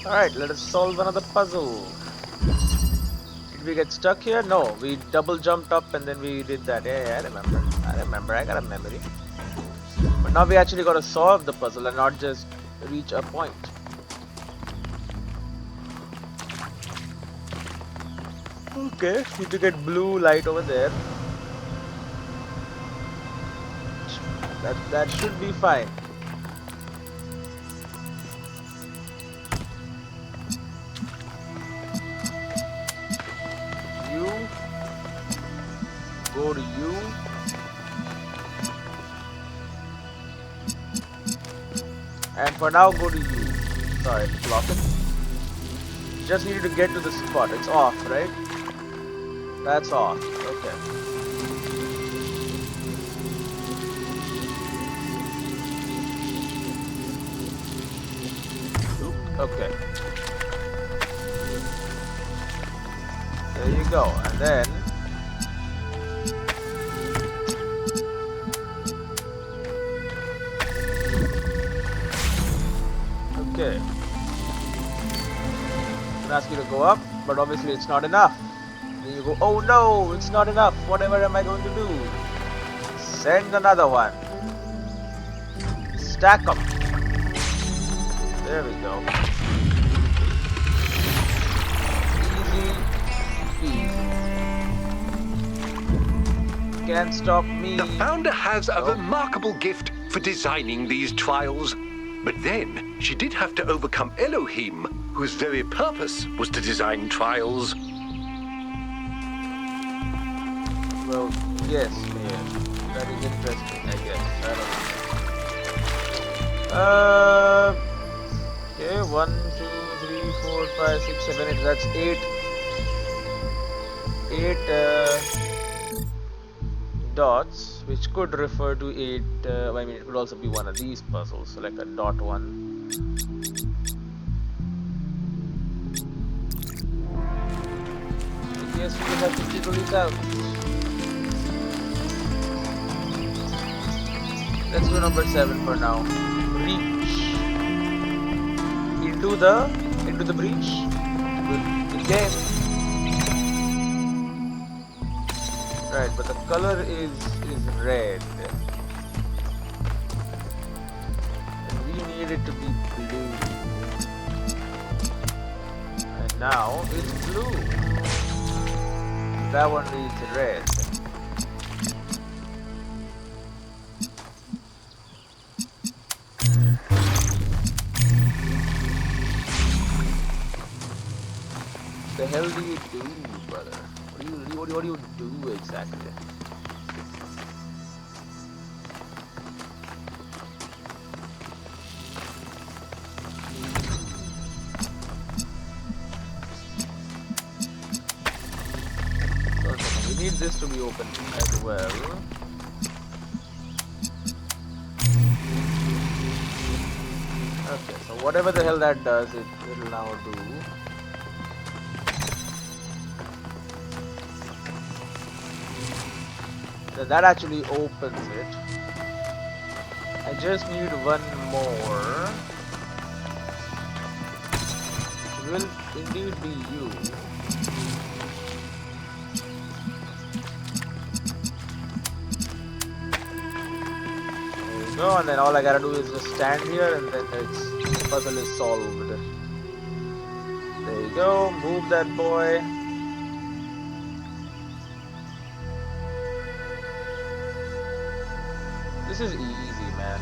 Alright, let us solve another puzzle. Did we get stuck here? No, we double jumped up and then we did that. Yeah, I remember. I got a memory. But now we actually gotta solve the puzzle and not just reach a point. Okay, need to get blue light over there. That should be fine. You go to you. And for now go to you. Sorry, block it. Just needed to get to the spot. It's off, right? That's off. Okay. Okay. There you go. And then okay. I'll ask you to go up, but obviously it's not enough. Then you go, oh no, it's not enough. Whatever am I going to do? Send another one. Stack them. There we go. Easy. Can't stop me. The founder has a remarkable gift for designing these trials. But then, she did have to overcome Elohim, whose very purpose was to design trials. Well, yes, yeah. That is interesting, I guess. I don't know. Okay, 1, 2, 3, 4, 5, 6, 7, 8. That's 8. 8 dots, which could refer to 8. I mean, it could also be one of these puzzles, so like a dot one. I guess we will have to figure it out. Let's do number 7 for now. Reach into the breach. Good game. Right, but the color is red, and we need it to be blue. And now it's blue. That one needs red. The hell do you do, brother? What do you do exactly? We need this to be open as well. Okay, so whatever the hell that does, it will now do. That actually opens it. I just need one more. It will indeed be you. There you go, and then all I gotta do is just stand here and then the puzzle is solved. There you go, move that boy. This is easy, man.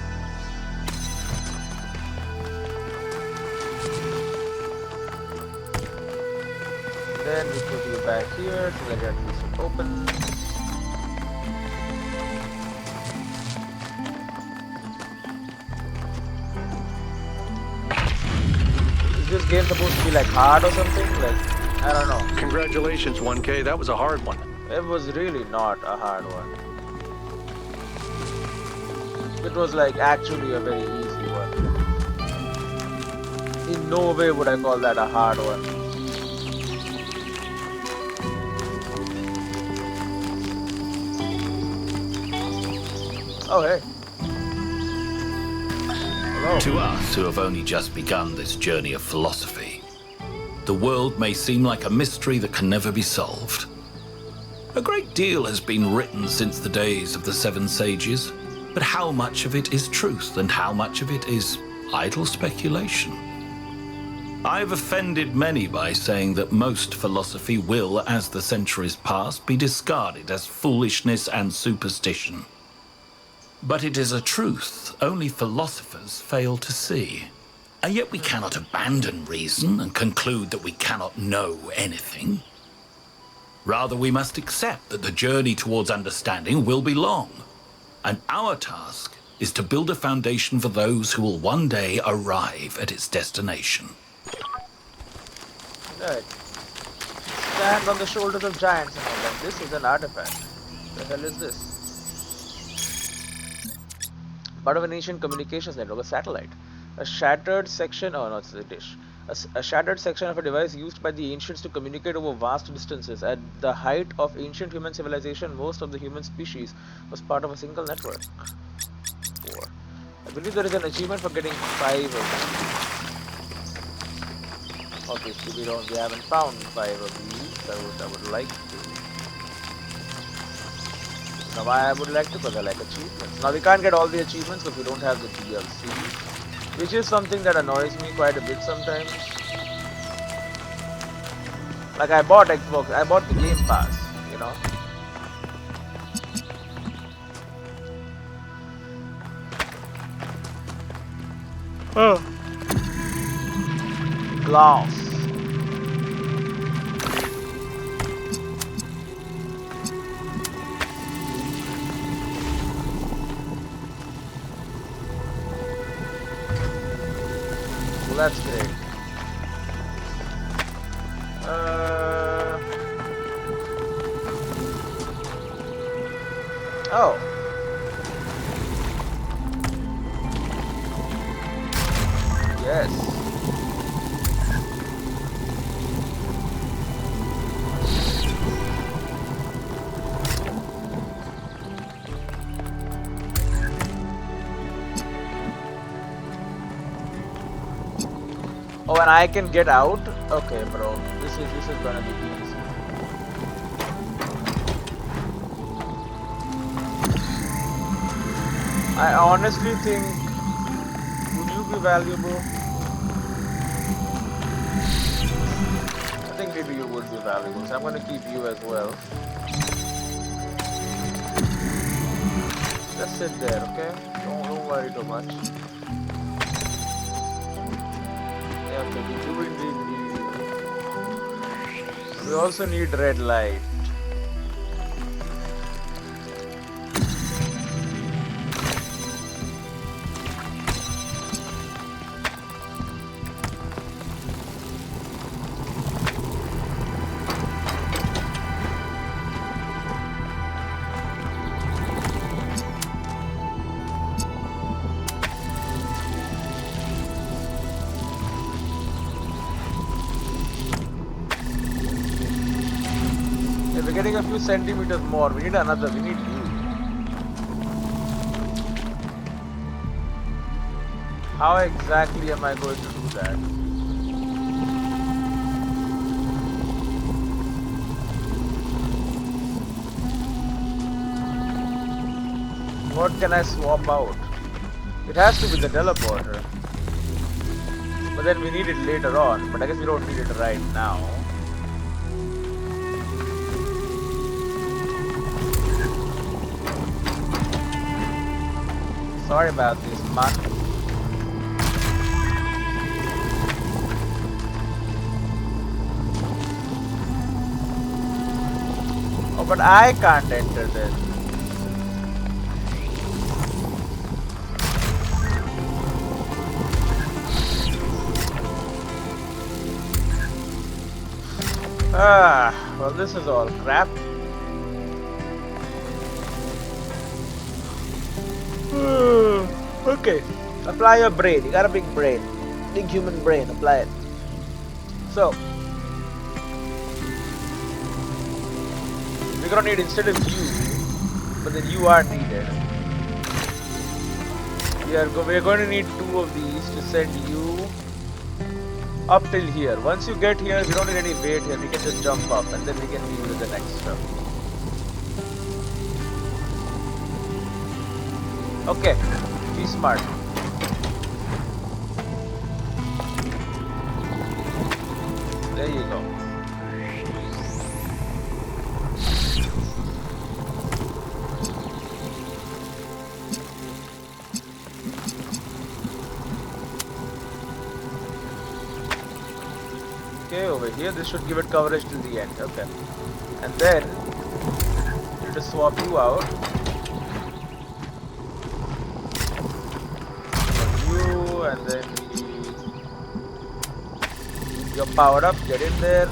Then we put you back here to let this open. Is this game supposed to be like hard or something? Like, I don't know. Congratulations, 1K. That was a hard one. It was really not a hard one. It was like actually a very easy one. In no way would I call that a hard one. Oh hey. To us who have only just begun this journey of philosophy, the world may seem like a mystery that can never be solved. A great deal has been written since the days of the Seven Sages, but how much of it is truth and how much of it is idle speculation? I've offended many by saying that most philosophy will, as the centuries pass, be discarded as foolishness and superstition. But it is a truth only philosophers fail to see. And yet we cannot abandon reason and conclude that we cannot know anything. Rather, we must accept that the journey towards understanding will be long. And our task is to build a foundation for those who will one day arrive at its destination. Right. Stand on the shoulders of giants and all that. This is an artifact. The hell is this? Part of an ancient communications network, a satellite. A shattered section, oh no, it's a dish. A shattered section of a device used by the ancients to communicate over vast distances. At the height of ancient human civilization, most of the human species was part of a single network. 4. I believe there is an achievement for getting 5 of them. Obviously, we haven't found 5 of these. I would like to. Now why I would like to, because I like achievements. Now we can't get all the achievements because we don't have the DLC, which is something that annoys me quite a bit sometimes. Like I bought Xbox, I bought the Game Pass, you know. Oh. Glass. Well, that's great. Oh. Yes. Oh, and I can get out? Okay, bro. This is gonna be easy. I honestly think, would you be valuable? I think maybe you would be valuable, so I'm gonna keep you as well. Just sit there, okay? Don't worry too much. Okay, we do indeed need. We also need red light. We're getting a few centimeters more. We need another. We need you. How exactly am I going to do that? What can I swap out? It has to be the teleporter. But then we need it later on. But I guess we don't need it right now. Sorry about this, man. Oh, but I can't enter this. Well, this is all crap. Okay, apply your brain. You got a big brain, big human brain. Apply it. So we're gonna need instead of you, but then you are needed. We're going to need 2 of these to send you up till here. Once you get here, we don't need any weight here. We can just jump up and then we can deal with the next stuff. Okay, be smart. There you go. Okay, over here, this should give it coverage till the end. Okay. And then, we need to swap you out. You, and then you're powered up, get in there.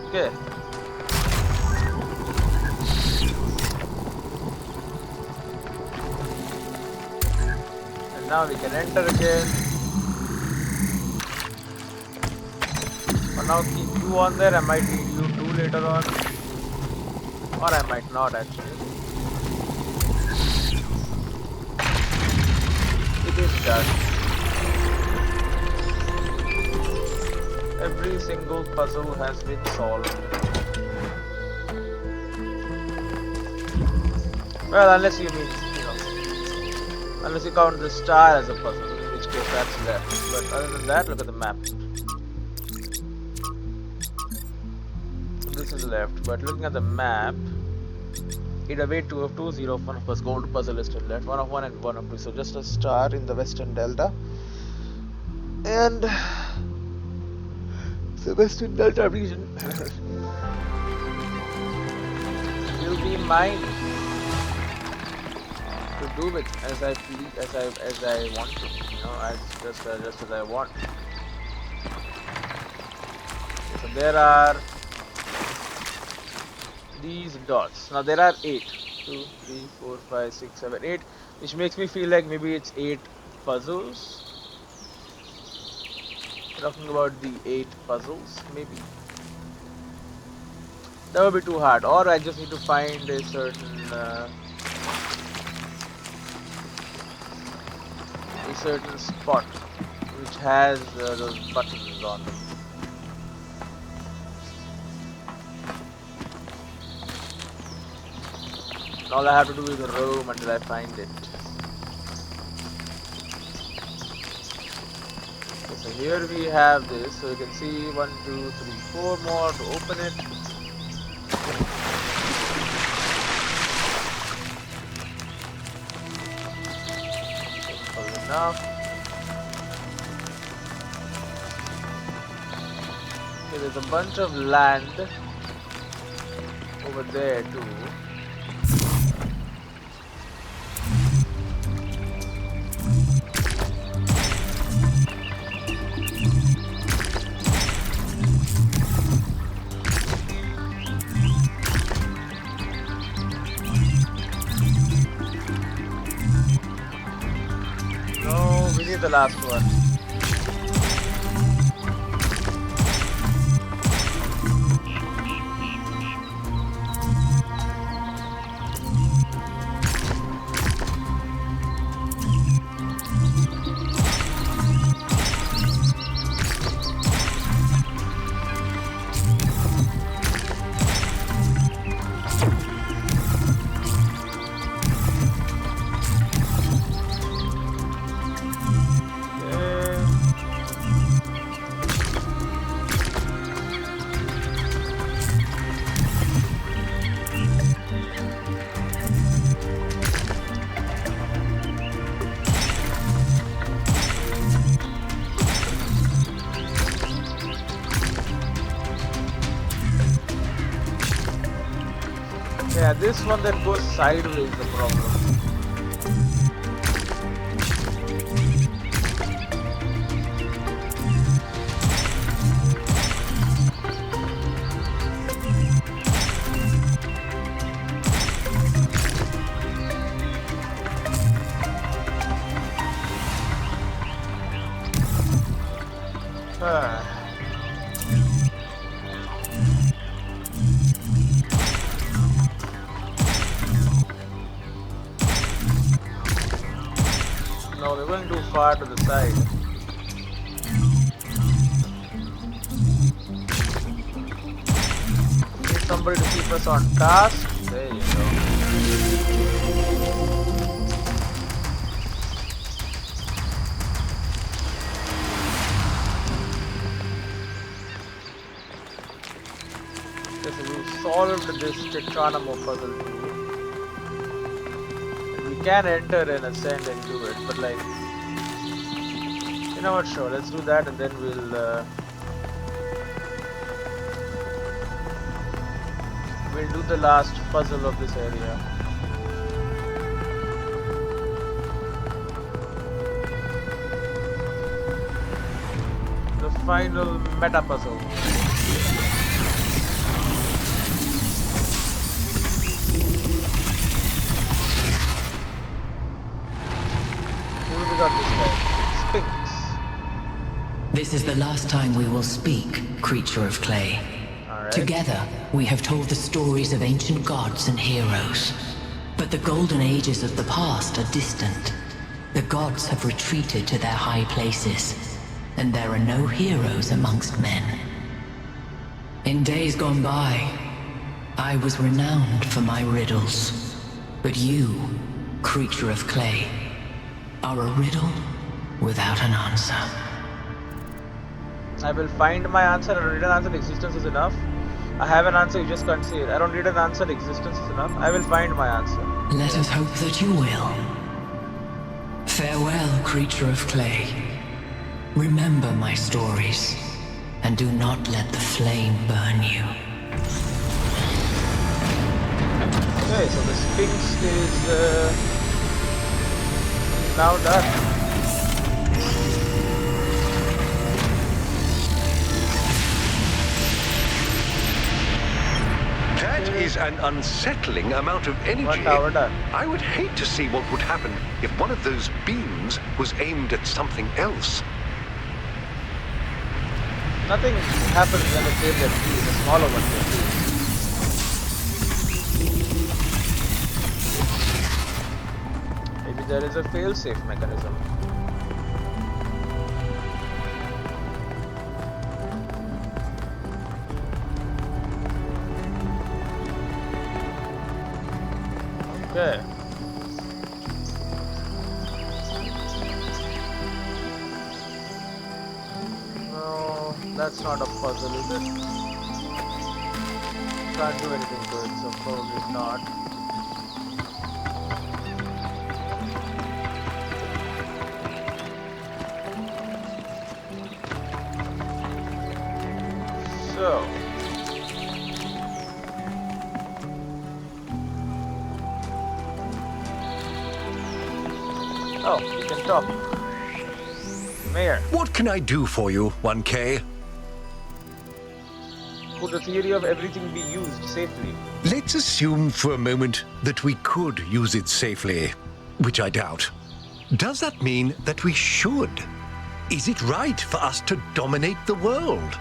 Okay. Now we can enter again. For now, keep you on there. I might need you too later on, or I might not actually. It is done. Every single puzzle has been solved. Well, unless you mean. Unless you count the star as a puzzle, in which case that's left. But other than that, look at the map. This is left, but looking at the map, either way 2 of 2, 0 of 1 of us, gold puzzle is still left, 1 of 1 and 1 of 2. So just a star in the western delta. And the western delta region will be mine. To do it as I please, as I want to, you know, as just as I want. So there are these dots. Now there are 8. 2, 3, 4, 5, 6, 7, 8, which makes me feel like maybe it's 8 puzzles. Talking about the 8 puzzles, maybe. That would be too hard. Or I just need to find a certain spot which has those buttons on them. All I have to do is roam until I find it. Okay, so here we have this, so you can see 1, 2, 3, 4 more to open it. Enough. Okay, there's a bunch of land over there too. The last one. Yeah, this one that goes sideways is the problem. No, we're going too far to the side. Need somebody to keep us on task. There you go. Okay, so we've solved this Tetranamo puzzle too. We can enter and ascend and do it, but like, you know what, sure, let's do that and then we'll do the last puzzle of this area. The final meta puzzle. Who we got this guy? Sphinx. This is the last time we will speak, creature of clay. Alright. Together, we have told the stories of ancient gods and heroes. But the golden ages of the past are distant. The gods have retreated to their high places, and there are no heroes amongst men. In days gone by, I was renowned for my riddles. But you, creature of clay, are a riddle without an answer. I will find my answer. I don't need an answer. Existence is enough. I have an answer. You just can't see it. I don't need an answer. Existence is enough. I will find my answer. Let us hope that you will. Farewell, creature of clay. Remember my stories, and do not let the flame burn you. Okay, so the Sphinx is now done. That is an unsettling amount of energy. 1 hour done. I would hate to see what would happen if one of those beams was aimed at something else. Nothing happens when it's aimed at P, the smaller one can be. Maybe there is a fail-safe mechanism. Okay. No, that's not a puzzle, is it? Can't do anything to it, so probably not. So. Oh, you can talk. Mayor, What can I do for you, 1K? could the theory of everything be used safely? Let's assume for a moment that we could use it safely, which I doubt. Does that mean that we should? Is it right for us to dominate the world?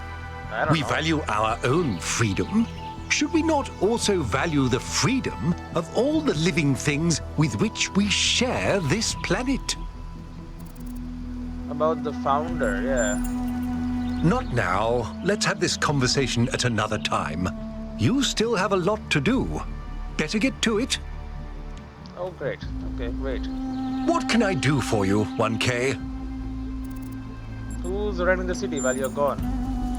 I don't We know. value our own freedom. Should we not also value the freedom of all the living things with which we share this planet? About the founder, yeah. Not now. Let's have this conversation at another time. You still have a lot to do. Better get to it. Oh, great. Okay, wait. What can I do for you, 1K? Who's running the city while you're gone?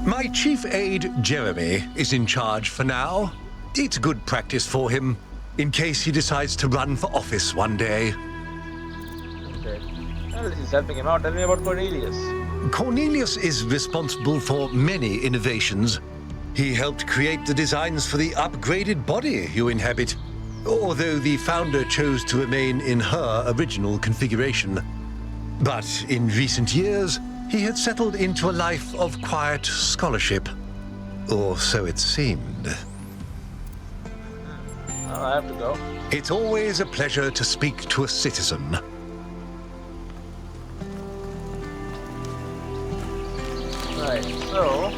My chief aide, Jeremy, is in charge for now. It's good practice for him, in case he decides to run for office one day. Okay. Well, this is helping him out. Tell me about Cornelius. Cornelius is responsible for many innovations. He helped create the designs for the upgraded body you inhabit, although the founder chose to remain in her original configuration. But in recent years, he had settled into a life of quiet scholarship. Or so it seemed. Oh, I have to go. It's always a pleasure to speak to a citizen. Right, so...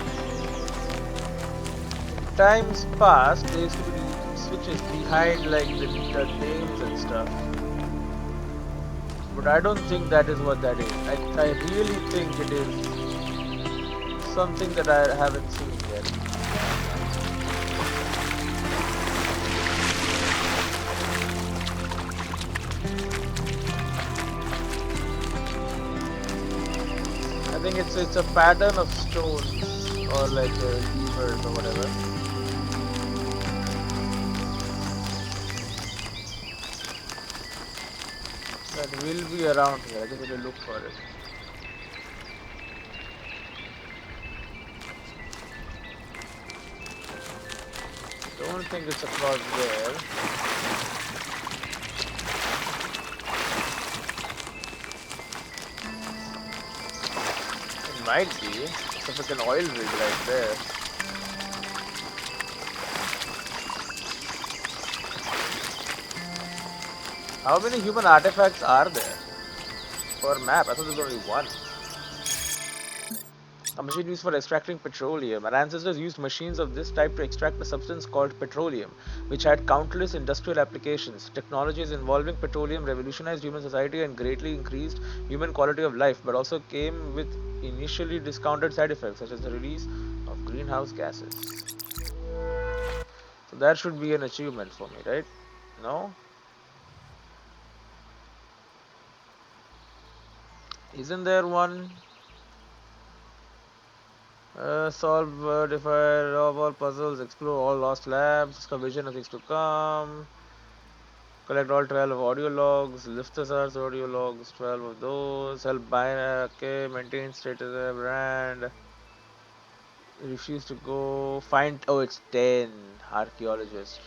Times past, there used to be switches behind like the names and stuff. But I don't think that is what that is. I really think it is something that I haven't seen yet. I think it's a pattern of stones or like levers or whatever. That will be around here. I just need to look for it. Don't think it's across there. It might be. It's a freaking oil rig right there. How many human artifacts are there per map? I thought there was only one. A machine used for extracting petroleum. Our ancestors used machines of this type to extract a substance called petroleum, which had countless industrial applications. Technologies involving petroleum revolutionized human society and greatly increased human quality of life, but also came with initially discounted side effects, such as the release of greenhouse gases. So that should be an achievement for me, right? No? Isn't there one? Solve defy all puzzles, explore all lost labs, discover vision of things to come, collect all 12 of audio logs, lift the source audio logs, 12 of those, help buy, okay, maintain status of brand, refuse to go, find, oh it's 10, archaeologist,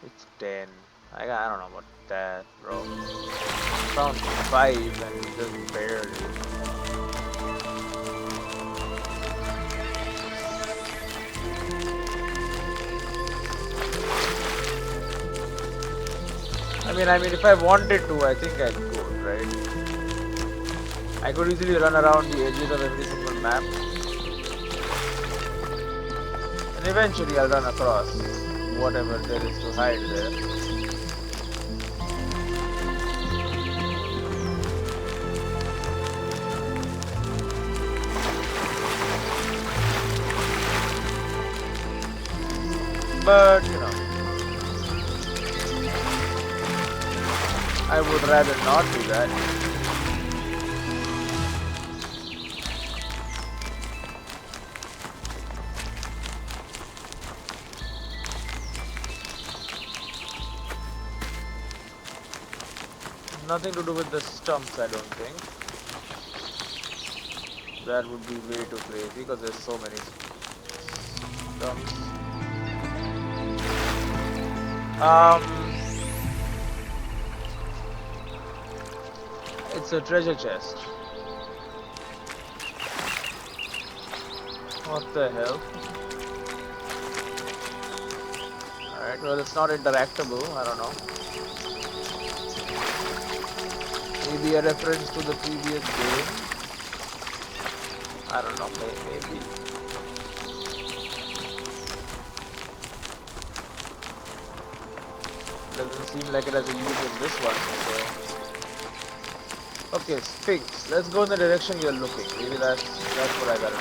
it's 10, I don't know about that, bro, found 5 and just barely. I mean, if I wanted to, I think I could, right? I could easily run around the edges of every single map, and eventually I'll run across whatever there is to hide there. But, you know, I would rather not do that. Nothing to do with the stumps, I don't think. That would be way too crazy because there's so many stumps. It's a treasure chest. What the hell? Alright, well it's not interactable, I don't know. Maybe a reference to the previous game. I don't know, maybe. Doesn't seem like it has a use in this one, so. Okay, Sphinx. Let's go in the direction you're looking. Maybe that's what I gotta do.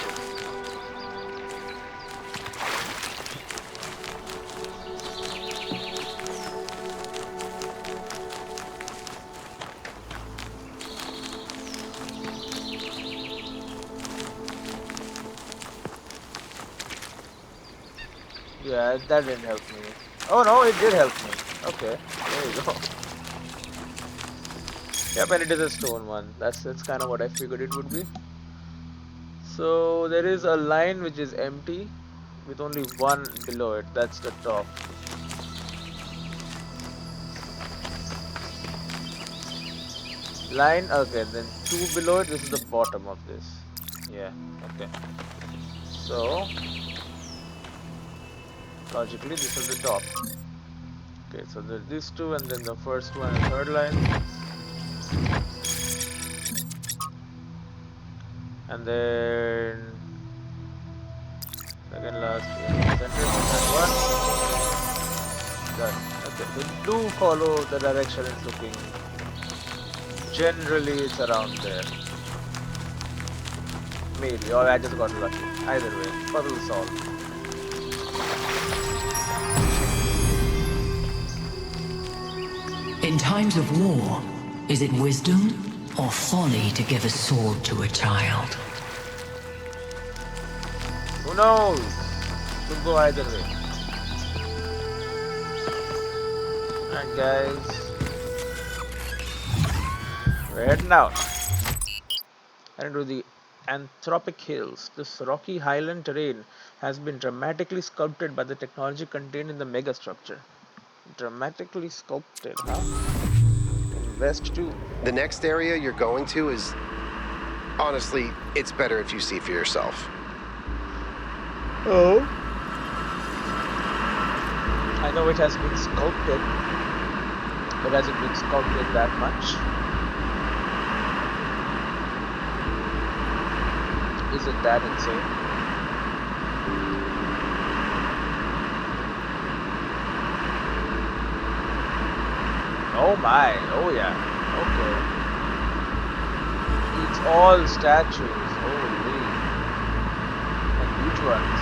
Yeah, that didn't help me. Oh no, it did help me. Okay, there you go. Yep, and it is a stone one. That's kind of what I figured it would be. So there is a line which is empty with only one below it. That's the top. Line, okay, then 2 below it. This is the bottom of this. Yeah, okay. So logically this is the top. Okay, so there's these two and then the first one and third line. And then second last center one. done. Okay, so do follow the direction it's looking. Generally, it's around there. Maybe, or I just got lucky. Either way, puzzle solved. In times of war, is it wisdom or folly to give a sword to a child? Who knows? Could go either way. Alright, guys. We're heading out. Heading to the Anthropic Hills. This rocky highland terrain has been dramatically sculpted by the technology contained in the megastructure. Dramatically sculpted, huh? Invest too. The next area you're going to is... Honestly, it's better if you see for yourself. Oh? I know it has been sculpted, but has it been sculpted that much? Is it that insane? Oh my, oh yeah, okay. It's all statues, holy. And huge ones.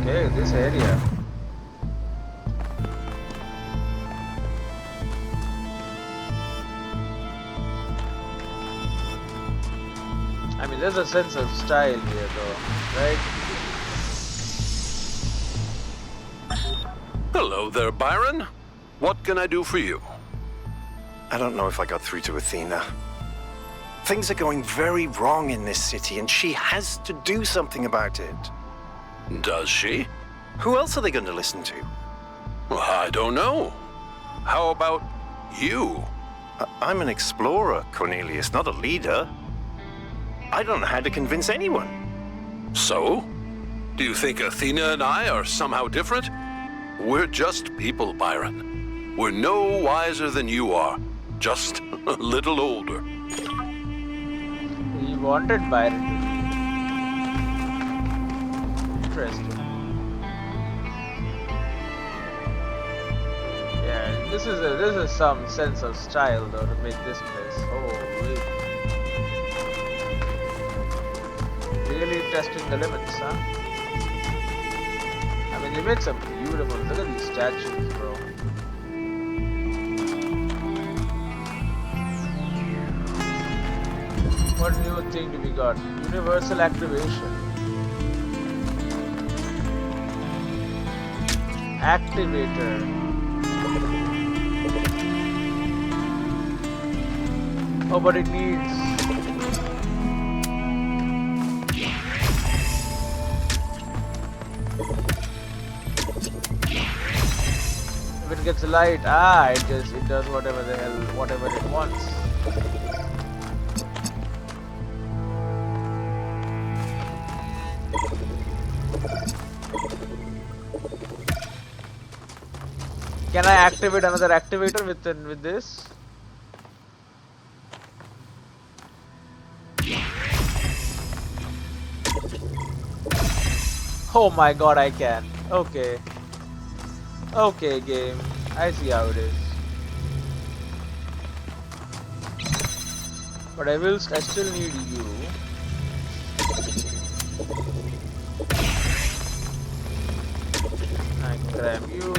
Okay, this area. I mean, there's a sense of style here though, right? Hello there, Byron. What can I do for you? I don't know if I got through to Athena. Things are going very wrong in this city, and she has to do something about it. Does she? Who else are they going to listen to? Well, I don't know. How about you? I'm an explorer, Cornelius, not a leader. I don't know how to convince anyone. So? Do you think Athena and I are somehow different? We're just people, Byron. We're no wiser than you are, just a little older. He wanted Byron to be. Interesting. Yeah, this is some sense of style though to make this place. Holy. Really testing the limits, huh? I mean, they make some beautiful. Look at these statues, bro. What new thing do we got? Universal activation. Activator. Oh, but it needs. If it gets light, it does whatever it wants. Can I activate another activator with this? Oh my god, I can. Okay. Okay, game. I see how it is. But I still need you. I can grab you.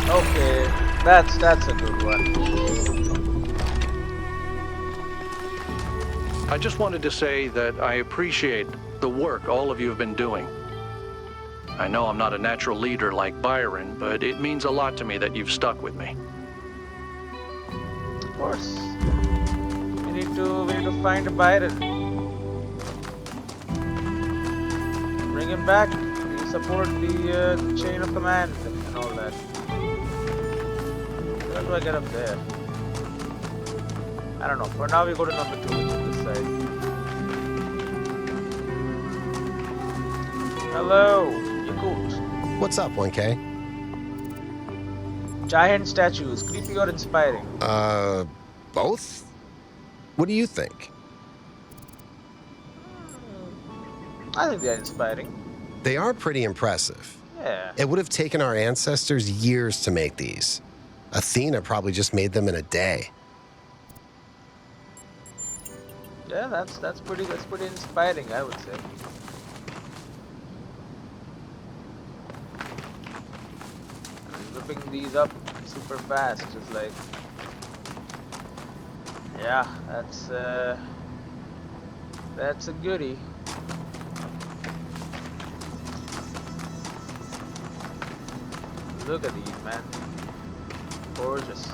Okay, that's a good one. I just wanted to say that I appreciate the work all of you have been doing. I know I'm not a natural leader like Byron, but it means a lot to me that you've stuck with me. Of course. We need to find Byron. Bring him back. We support the chain of command and all that. How do I get up there? I don't know. For now, we go to number 2, which is this side. Hello, Yakut. What's up, 1K? Giant statues, creepy or inspiring? Both? What do you think? I think they're inspiring. They are pretty impressive. Yeah. It would have taken our ancestors years to make these. Athena probably just made them in a day. Yeah, that's pretty inspiring, I would say. Whipping these up super fast is like, yeah, that's a goodie. Look at these, man. Gorgeous.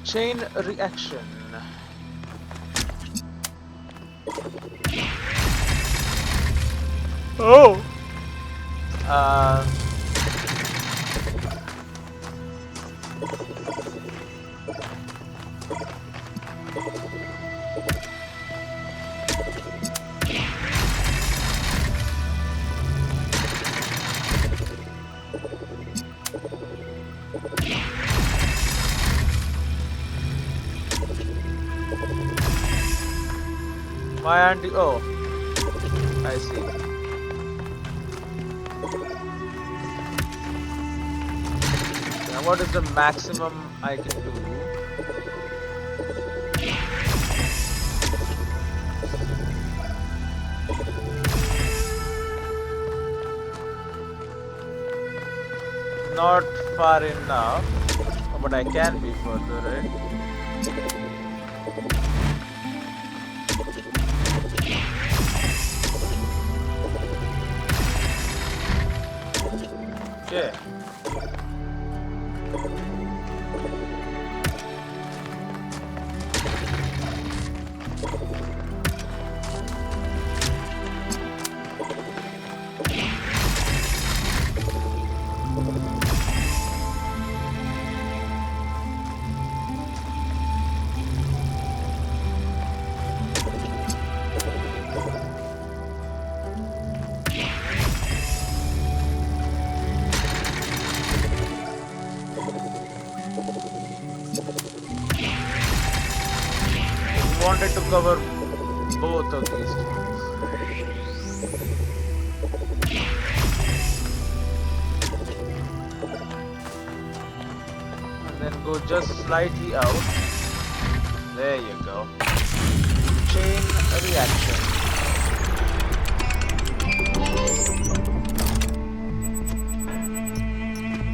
Chain reaction. Oh. Why aren't you? Oh, I see. Now, what is the maximum I can do? Not far enough, but I can be further, right? Okay. Wanted to cover both of these things. And then go just slightly out. There you go. Chain reaction.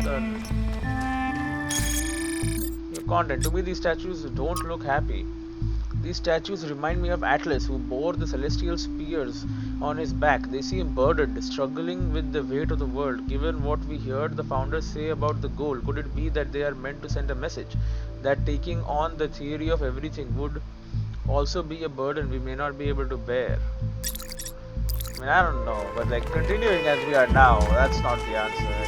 Done. Your content. To me, these statues don't look happy. These statues remind me of Atlas, who bore the celestial spears on his back. They seem burdened, struggling with the weight of the world. Given what we heard the founders say about the goal, could it be that they are meant to send a message? That taking on the theory of everything would also be a burden we may not be able to bear? I mean, I don't know, but like continuing as we are now, that's not the answer, I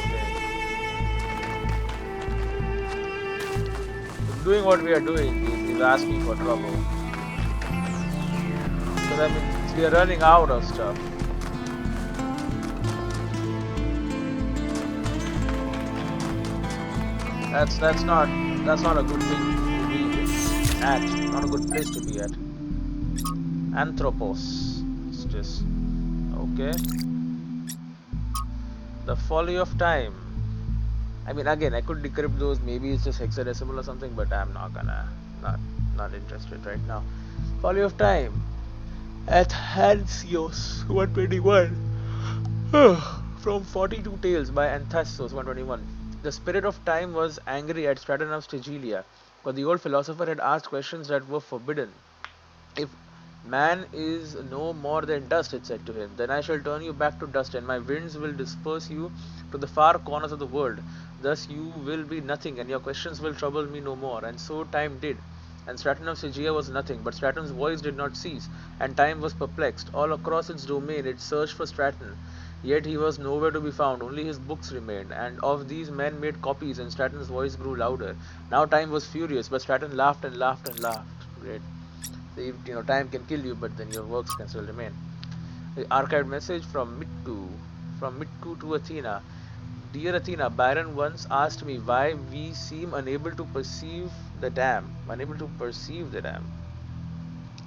think. Doing what we are doing is asking for trouble. Because I mean, we are running out of stuff. That's not a good thing to be at. Not a good place to be at. Anthropos. It's just okay. The folly of time. I mean, again, I could decrypt those. Maybe it's just hexadecimal or something, but I'm not gonna. Not interested right now. Folly of time. At Hansios 121. From 42 Tales by Anthassos 121. The spirit of time was angry at Straton of Stygilia, but the old philosopher had asked questions that were forbidden. If man is no more than dust, it said to him, then I shall turn you back to dust, and my winds will disperse you to the far corners of the world. Thus you will be nothing, and your questions will trouble me no more. And so time did. And Straton of Stygia was nothing, but Straton's voice did not cease, and time was perplexed. All across its domain it searched for Straton, yet he was nowhere to be found. Only his books remained, and of these men made copies, and Straton's voice grew louder. Now time was furious, but Straton laughed and laughed and laughed. Great. So time can kill you, but then your works can still remain. The archived message from Mitku to Athena. Dear Athena, Byron once asked me why we seem unable to perceive the dam. Unable to perceive the dam.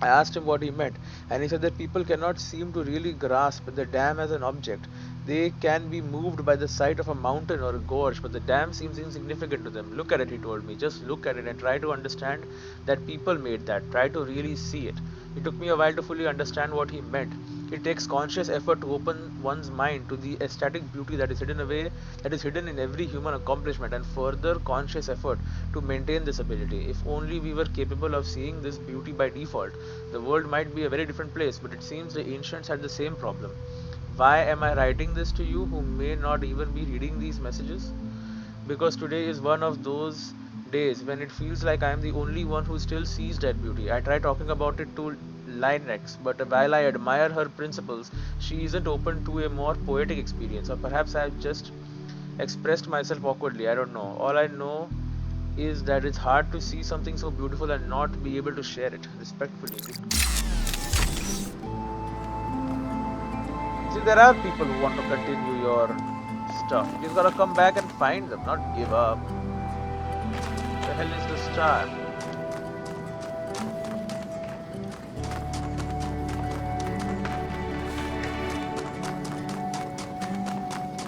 I asked him what he meant, and he said that people cannot seem to really grasp the dam as an object. They can be moved by the sight of a mountain or a gorge, but the dam seems insignificant to them. Look at it, he told me. Just look at it and try to understand that people made that. Try to really see it. It took me a while to fully understand what he meant. It takes conscious effort to open one's mind to the aesthetic beauty that is hidden away, that is hidden in every human accomplishment, and further conscious effort to maintain this ability. If only we were capable of seeing this beauty by default, the world might be a very different place, but it seems the ancients had the same problem. Why am I writing this to you who may not even be reading these messages? Because today is one of those days when it feels like I am the only one who still sees that beauty. I try talking about it to Linex, but while I admire her principles, she isn't open to a more poetic experience, or perhaps I've just expressed myself awkwardly. I don't know. All I know is that it's hard to see something so beautiful and not be able to share it respectfully. See, there are people who want to continue your stuff. You just gotta come back and find them, not give up. The hell is the star?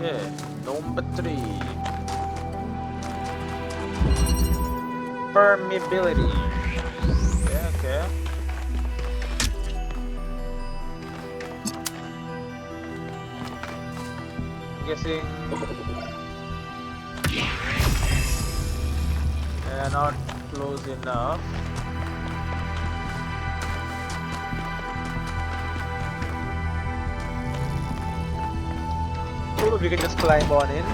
Okay, number 3. Permeability. Okay. Guessing not close enough. Ooh, we can just climb on in.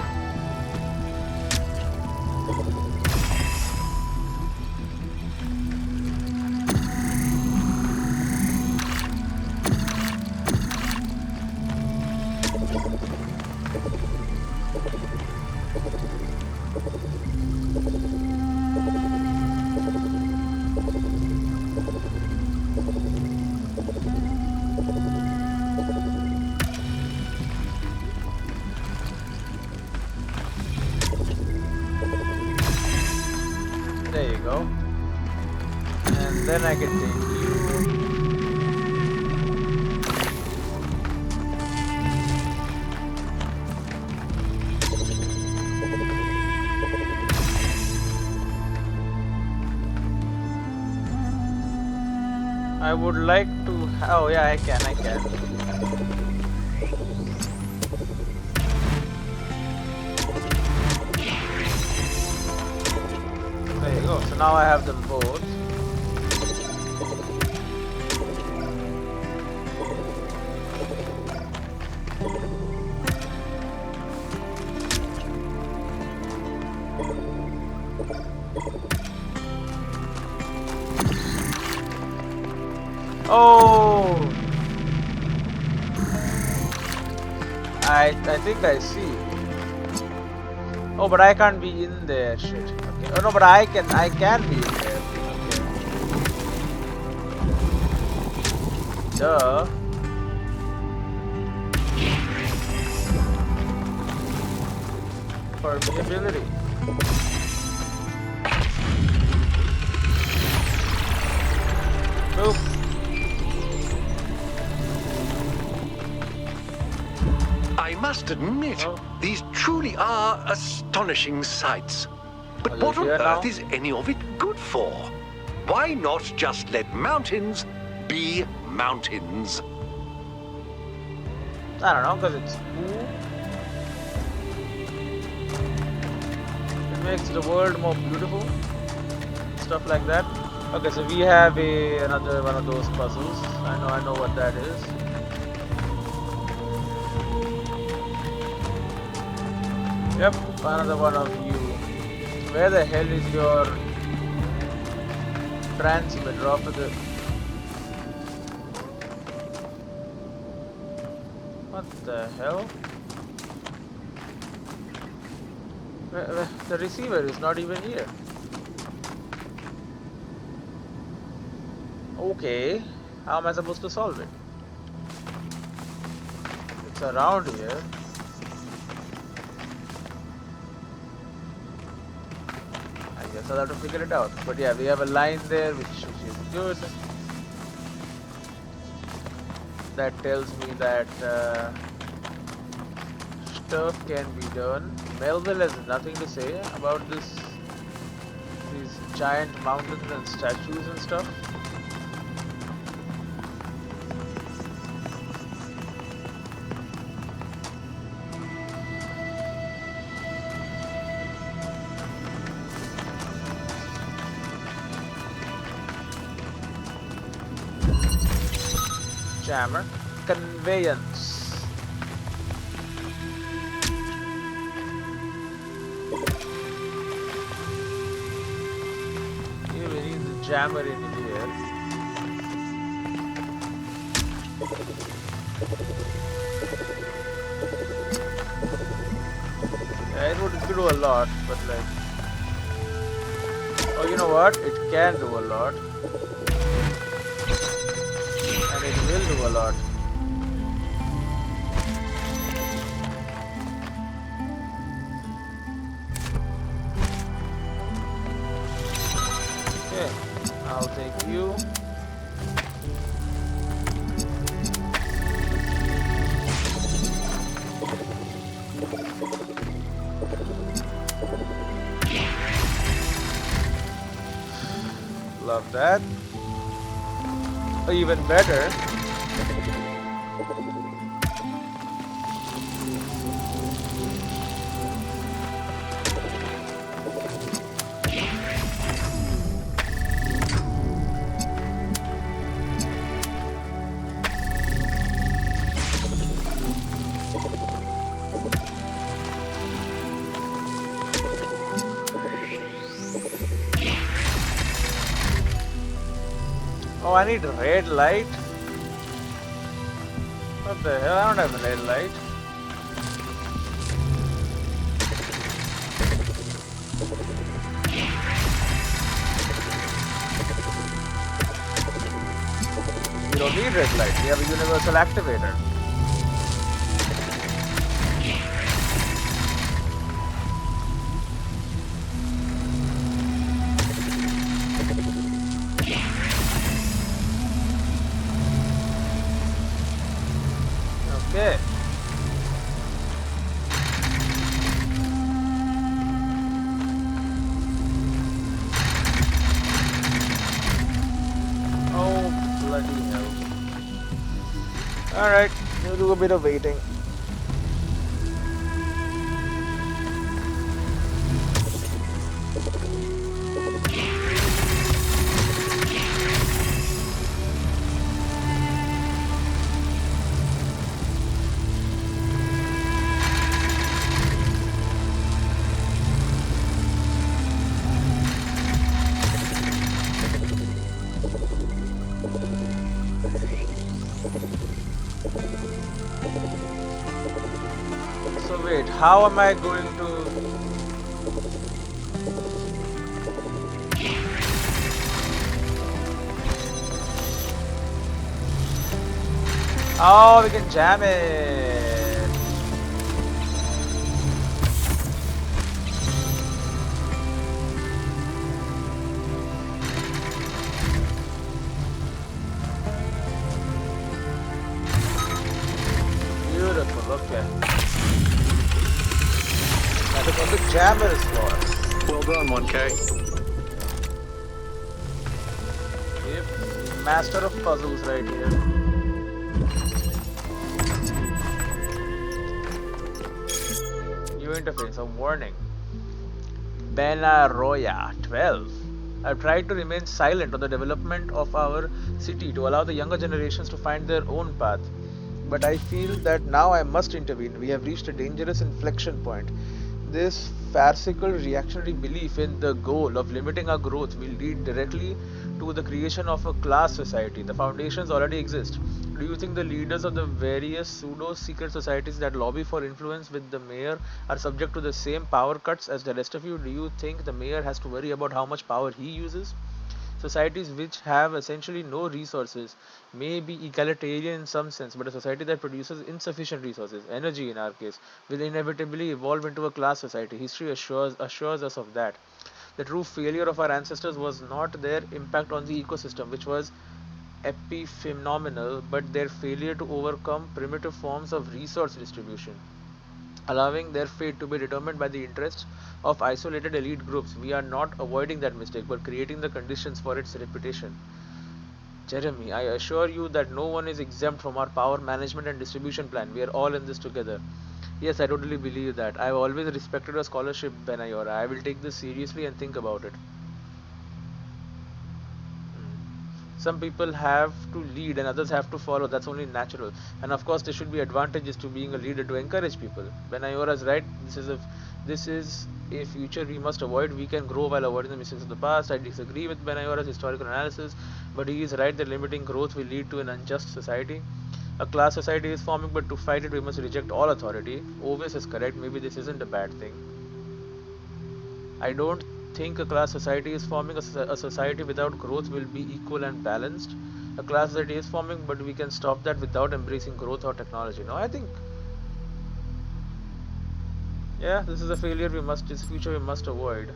There you go. And then I can take you. I would like to. Oh yeah, I can. There you go. So now I have them both. Oh, I think I see. Oh, but I can't be in there. Shit. Okay. Oh no, but I can be in there. Okay. Duh. Permeability. Nope. I must admit, these truly are astonishing sights. But what on earth is any of it good for? Why not just let mountains be mountains? I don't know, because it's cool. It makes the world more beautiful. Stuff like that. Okay, so we have another one of those puzzles. I know what that is. Yep, another one of you. Where the hell is your transmitter off of the... What the hell? The receiver is not even here. Okay, how am I supposed to solve it? It's around here. guess I'll have to figure it out. But yeah, we have a line there which is good. That tells me that stuff can be done. Melville has nothing to say about these giant mountains and statues and stuff. Jammer. Conveyance. Here we need the jammer in here. Yeah, it would do a lot, but like... Oh, you know what? It can do a lot. And it will do a lot. Okay, I'll take you. Love that. Or even better. Oh, I need red light? What the hell? I don't have red light. We don't need red light. We have a universal activator. Okay. Oh, bloody hell. Alright, we'll do a bit of waiting. So wait, how am I going to... Oh, we can jam it. Beautiful, okay. I think what the jammer is for. Well done, 1K. Yep, master of puzzles right here. New interface, a warning. Benaroya 12. I've tried to remain silent on the development of our city to allow the younger generations to find their own path. But I feel that now I must intervene. We have reached a dangerous inflection point. This farcical reactionary belief in the goal of limiting our growth will lead directly to the creation of a class society. The foundations already exist. Do you think the leaders of the various pseudo-secret societies that lobby for influence with the mayor are subject to the same power cuts as the rest of you? Do you think the mayor has to worry about how much power he uses? Societies which have essentially no resources may be egalitarian in some sense, but a society that produces insufficient resources, energy in our case, will inevitably evolve into a class society. History assures us of that. The true failure of our ancestors was not their impact on the ecosystem, which was epiphenomenal, but their failure to overcome primitive forms of resource distribution, allowing their fate to be determined by the interests of isolated elite groups. We are not avoiding that mistake, but creating the conditions for its repetition. Jeremy, I assure you that no one is exempt from our power management and distribution plan. We are all in this together. Yes, I totally believe that. I've always respected your scholarship, Benayora. I will take this seriously and think about it. Some people have to lead and others have to follow. That's only natural. And of course, there should be advantages to being a leader to encourage people. Benayora is right. This is a future we must avoid. We can grow while avoiding the mistakes of the past. I disagree with Benayora's historical analysis, but he is right that limiting growth will lead to an unjust society. A class society is forming, but to fight it, we must reject all authority. Ovis is correct. Maybe this isn't a bad thing. I don't think a class society is forming. A society without growth will be equal and balanced. A class society is forming, but we can stop that without embracing growth or technology. No, I think, yeah, this is a failure we must, this future we must avoid.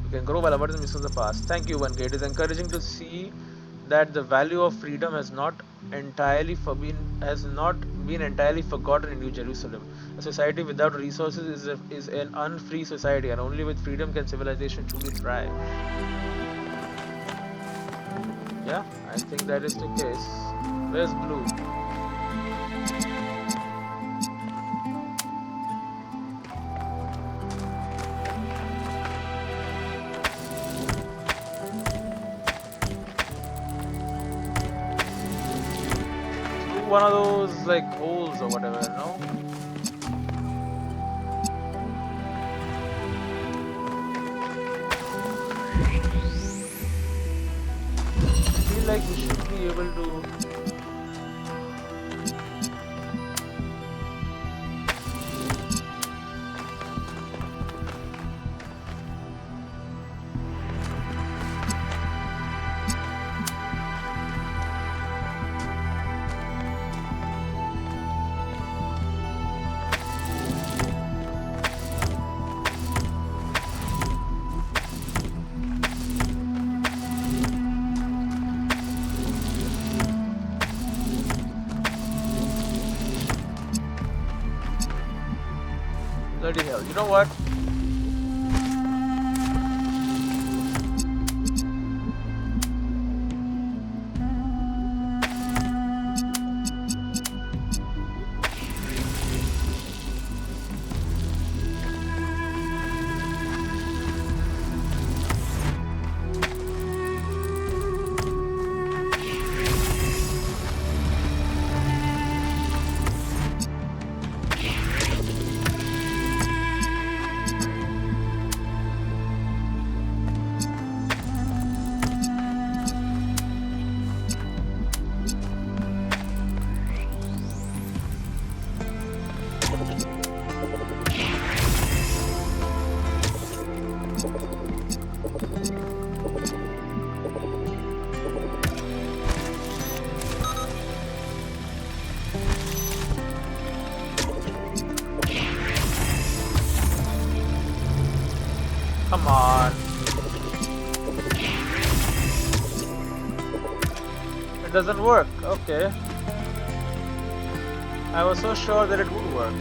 We can grow while avoiding the mistakes of the past. Thank you, 1K. It is encouraging to see that the value of freedom has not been entirely forgotten in New Jerusalem. A society without resources is an unfree society, and only with freedom can civilization truly thrive. Yeah, I think that is the case. Where's Blue? One of those like holes or whatever, no? I feel like we should be able to. Bloody hell. You know what? Come on. It doesn't work. Okay. I was so sure that it would work.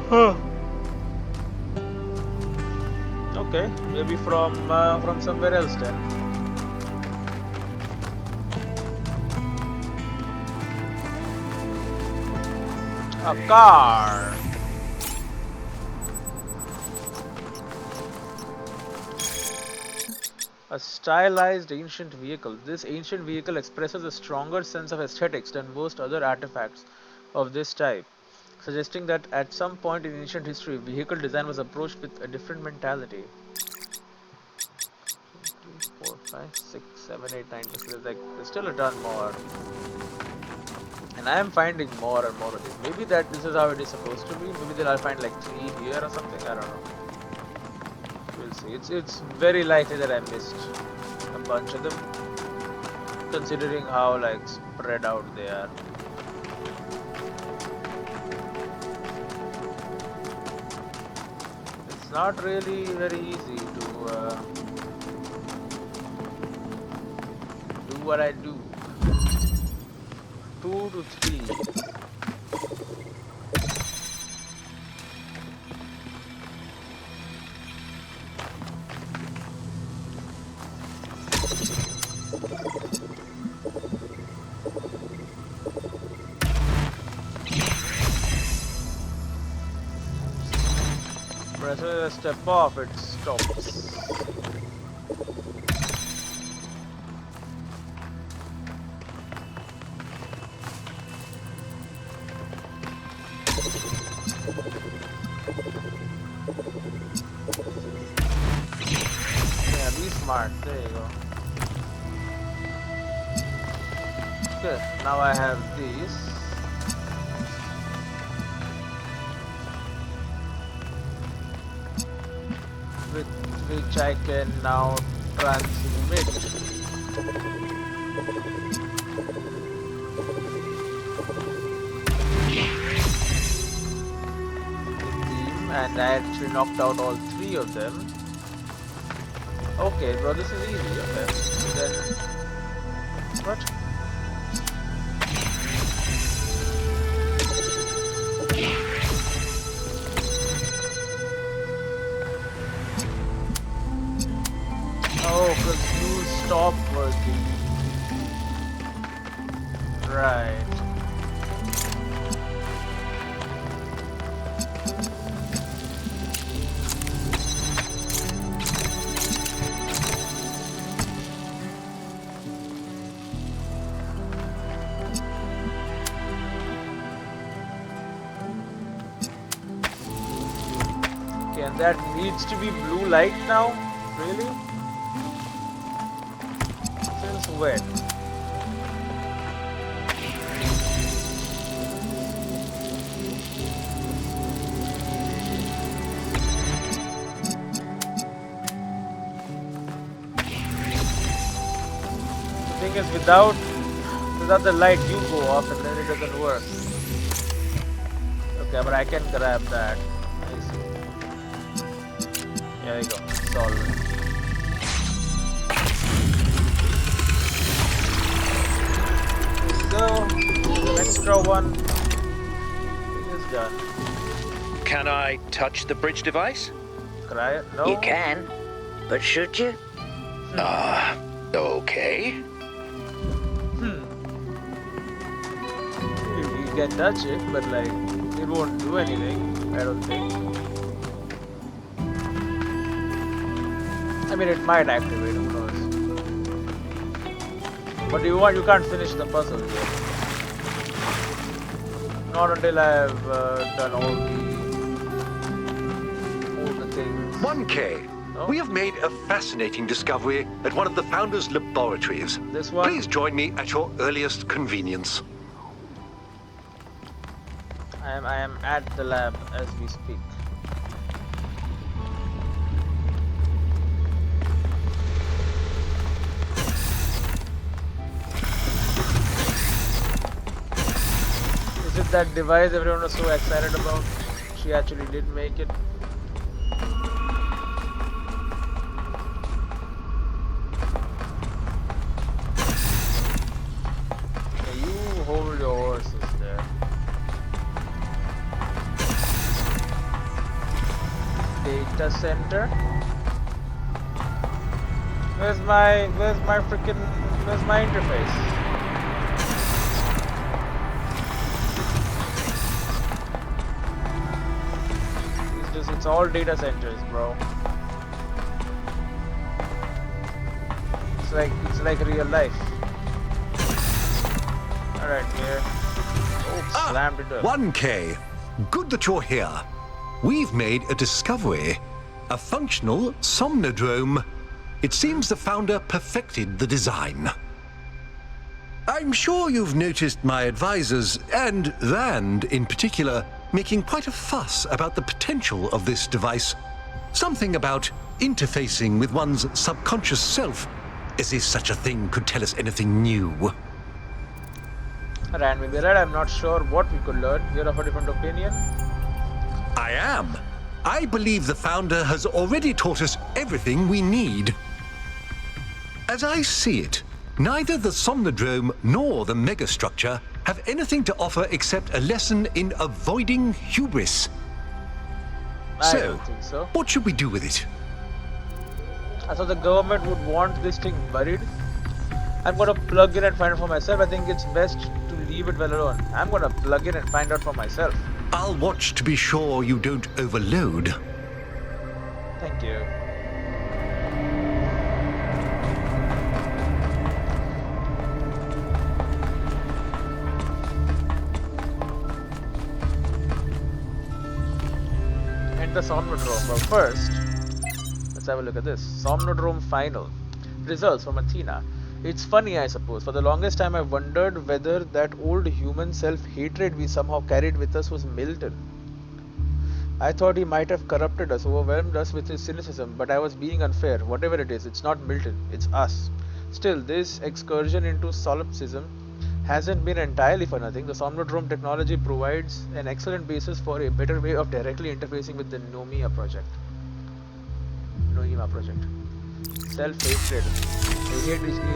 Huh. Okay, maybe from somewhere else then. A car. A stylized ancient vehicle. This ancient vehicle expresses a stronger sense of aesthetics than most other artifacts of this type, suggesting that at some point in ancient history, vehicle design was approached with a different mentality. 3, 4, 5, 6, 7, 8, 9. There's still a ton more. And And I am finding more and more of these. Maybe this is how it is supposed to be. Maybe then I'll find like 3 here or something. I don't know. We'll see. It's very likely that I missed a bunch of them, considering how like spread out they are. It's not really very easy to do what I do. 2 to 3. But as soon as I step off, it stops. Yeah, be smart. There you go. Okay, now I have these. With which I can now transmit. And I actually knocked out all 3 of them. Okay, bro, this is easy. Okay, then what? Oh, because you stopped working. Right. Okay, and that needs to be blue light now? Really? Since when? The thing is, without the light, you go off and then it doesn't work. Okay, but I can grab that. I see. There you go. Solve it. Go. An extra one. It is done. Can I touch the bridge device? Cry it? No. You can, but should you? Okay. You can touch it, but like it won't do anything. I don't think. I mean, it might activate. Who knows? But you can't finish the puzzle yet. Not until I've done all the things. 1K. No? We have made a fascinating discovery at one of the Founder's laboratories. This one? Please join me at your earliest convenience. I am at the lab as we speak. Is it that device everyone was so excited about? She actually did make it. Okay, you hold your horses there. Data center. Where's my interface? It's all data centers, bro. It's like real life. Alright, here. Oh, slammed it up. 1K. Good that you're here. We've made a discovery. A functional somnodrome. It seems the Founder perfected the design. I'm sure you've noticed my advisors, and Rand in particular, making quite a fuss about the potential of this device. Something about interfacing with one's subconscious self, as if such a thing could tell us anything new. Rand may be right, I'm not sure what we could learn. You're of a different opinion? I am. I believe the Founder has already taught us everything we need. As I see it, neither the Somnodrome nor the megastructure have anything to offer except a lesson in avoiding hubris. I don't think so. What should we do with it? I thought the government would want this thing buried. I'm gonna plug in and find it for myself. I think it's best to leave it well alone. I'm gonna plug in and find out for myself. I'll watch to be sure you don't overload. Thank you. And the Somnodrome. Well, first, let's have a look at this. Somnodrome final. Results from Athena. It's funny, I suppose. For the longest time, I wondered whether that old human self-hatred we somehow carried with us was Milton. I thought he might have corrupted us, overwhelmed us with his cynicism, but I was being unfair. Whatever it is, it's not Milton, it's us. Still, this excursion into solipsism hasn't been entirely for nothing. The Somnodrome technology provides an excellent basis for a better way of directly interfacing with the Noema project. Self-hatred. We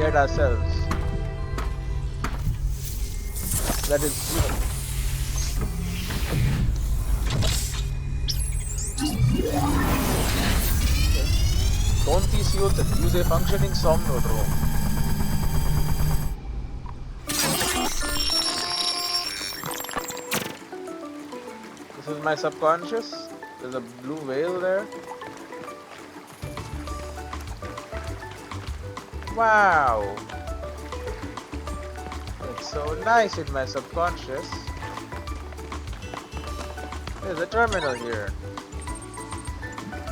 hate ourselves. That is human. Konti Siotan, use a functioning Somnodrome. This is my subconscious. There's a blue whale there. Wow. It's so nice in my subconscious. There's a terminal here.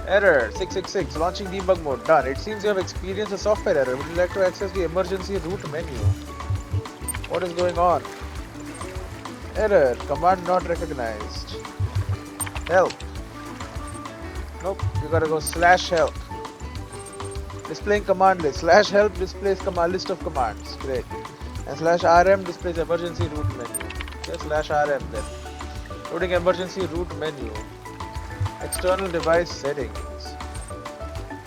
Error 666, launching debug mode, done. It seems you have experienced a software error. Would you like to access the emergency route menu? What is going on? Error, command not recognized. Help. Nope, you gotta go /help. Displaying command list. /help displays list of commands. Great. And /rm displays emergency route menu. Okay, /rm then. Loading emergency route menu. External device settings.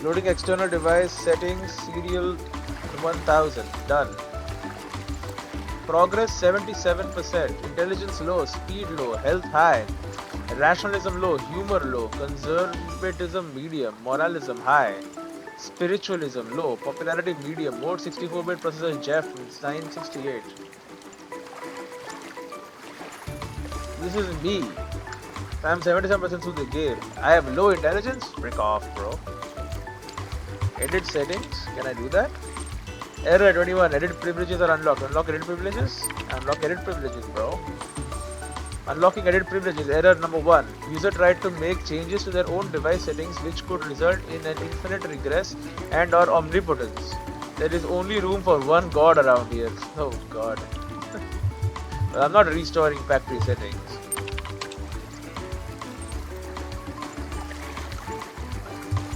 Loading external device settings. Serial 1000. Done. Progress 77%. Intelligence low. Speed low. Health high. Rationalism low. Humor low. Conservatism medium. Moralism high. Spiritualism low. Popularity medium. Mode 64-bit processor Jeff 968. This is me. I'm 77% through the game. I have low intelligence? Break off, bro. Edit settings. Can I do that? Error 21. Edit privileges are unlocked. Unlock edit privileges? Unlock edit privileges, bro. Unlocking edit privileges. Error number 1. User tried to make changes to their own device settings which could result in an infinite regress and or omnipotence. There is only room for one god around here. Oh god. Well, I'm not restoring factory settings.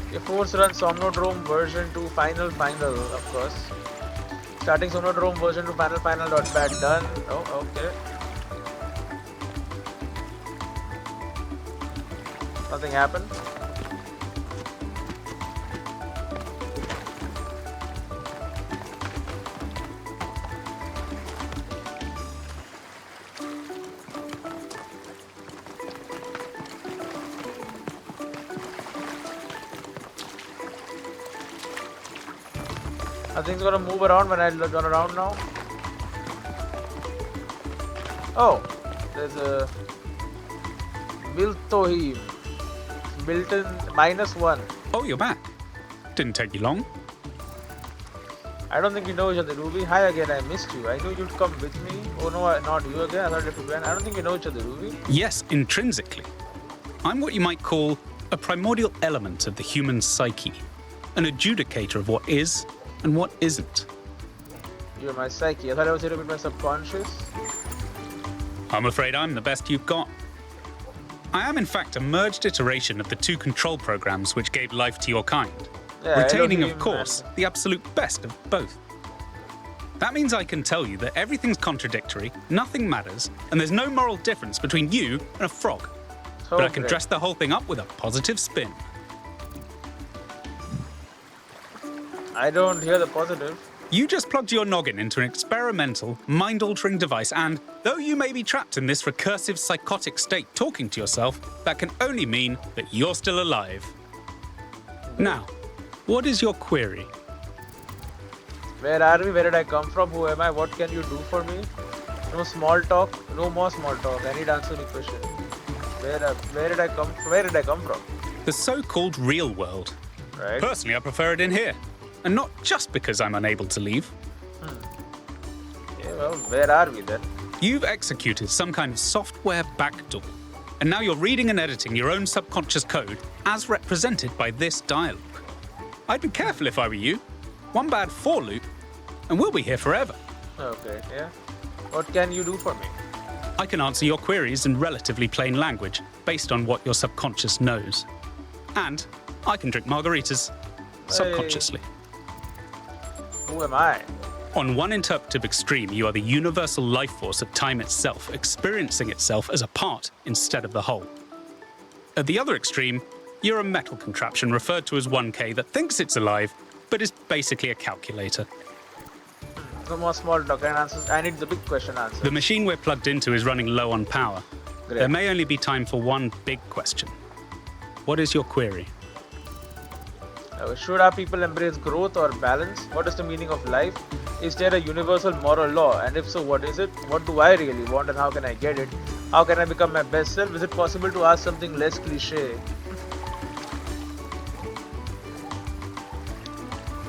Okay, force run Somnodrome version 2 final, of course. Starting Somnodrome version 2 final.bat done. Oh, okay. Nothing happened. Nothing's gonna move around when I turn around now. Oh, there's a Miltohim. Milton -1. Oh, you're back. Didn't take you long. I don't think we know each other, Ruby. Hi again, I missed you. I knew you'd come with me. Oh no, not you again. I thought you were. I don't think we know each other, Ruby. Yes, intrinsically. I'm what you might call a primordial element of the human psyche, an adjudicator of what is and what isn't. You're my psyche. I thought I was here to be my subconscious. I'm afraid I'm the best you've got. I am in fact a merged iteration of the two control programs which gave life to your kind. Yeah, Retaining, of course, the absolute best of both. That means I can tell you that everything's contradictory, nothing matters, and there's no moral difference between you and a frog. But I can dress the whole thing up with a positive spin. I don't hear the positive. You just plugged your noggin into an experimental, mind-altering device, and though you may be trapped in this recursive psychotic state talking to yourself, that can only mean that you're still alive. Now, what is your query? Where are we? Where did I come from? Who am I? What can you do for me? No small talk. No more small talk. I need to answer the question. Where did I come from? Where did I come from? The so-called real world. Right. Personally, I prefer it in here. And not just because I'm unable to leave. Yeah, well, where are we then? You've executed some kind of software backdoor. And now you're reading and editing your own subconscious code as represented by this dialogue. I'd be careful if I were you. One bad for loop, and we'll be here forever. Okay, yeah. What can you do for me? I can answer your queries in relatively plain language, based on what your subconscious knows. And I can drink margaritas, subconsciously. Who am I? On one interpretive extreme, you are the universal life force of time itself, experiencing itself as a part instead of the whole. At the other extreme, you're a metal contraption referred to as 1K that thinks it's alive, but is basically a calculator. No more small talk and answers. I need the big question answer. The machine we're plugged into is running low on power. Great. There may only be time for one big question. What is your query? Should our people embrace growth or balance? What is the meaning of life? Is there a universal moral law? And if so, what is it? What do I really want and how can I get it? How can I become my best self? Is it possible to ask something less cliche?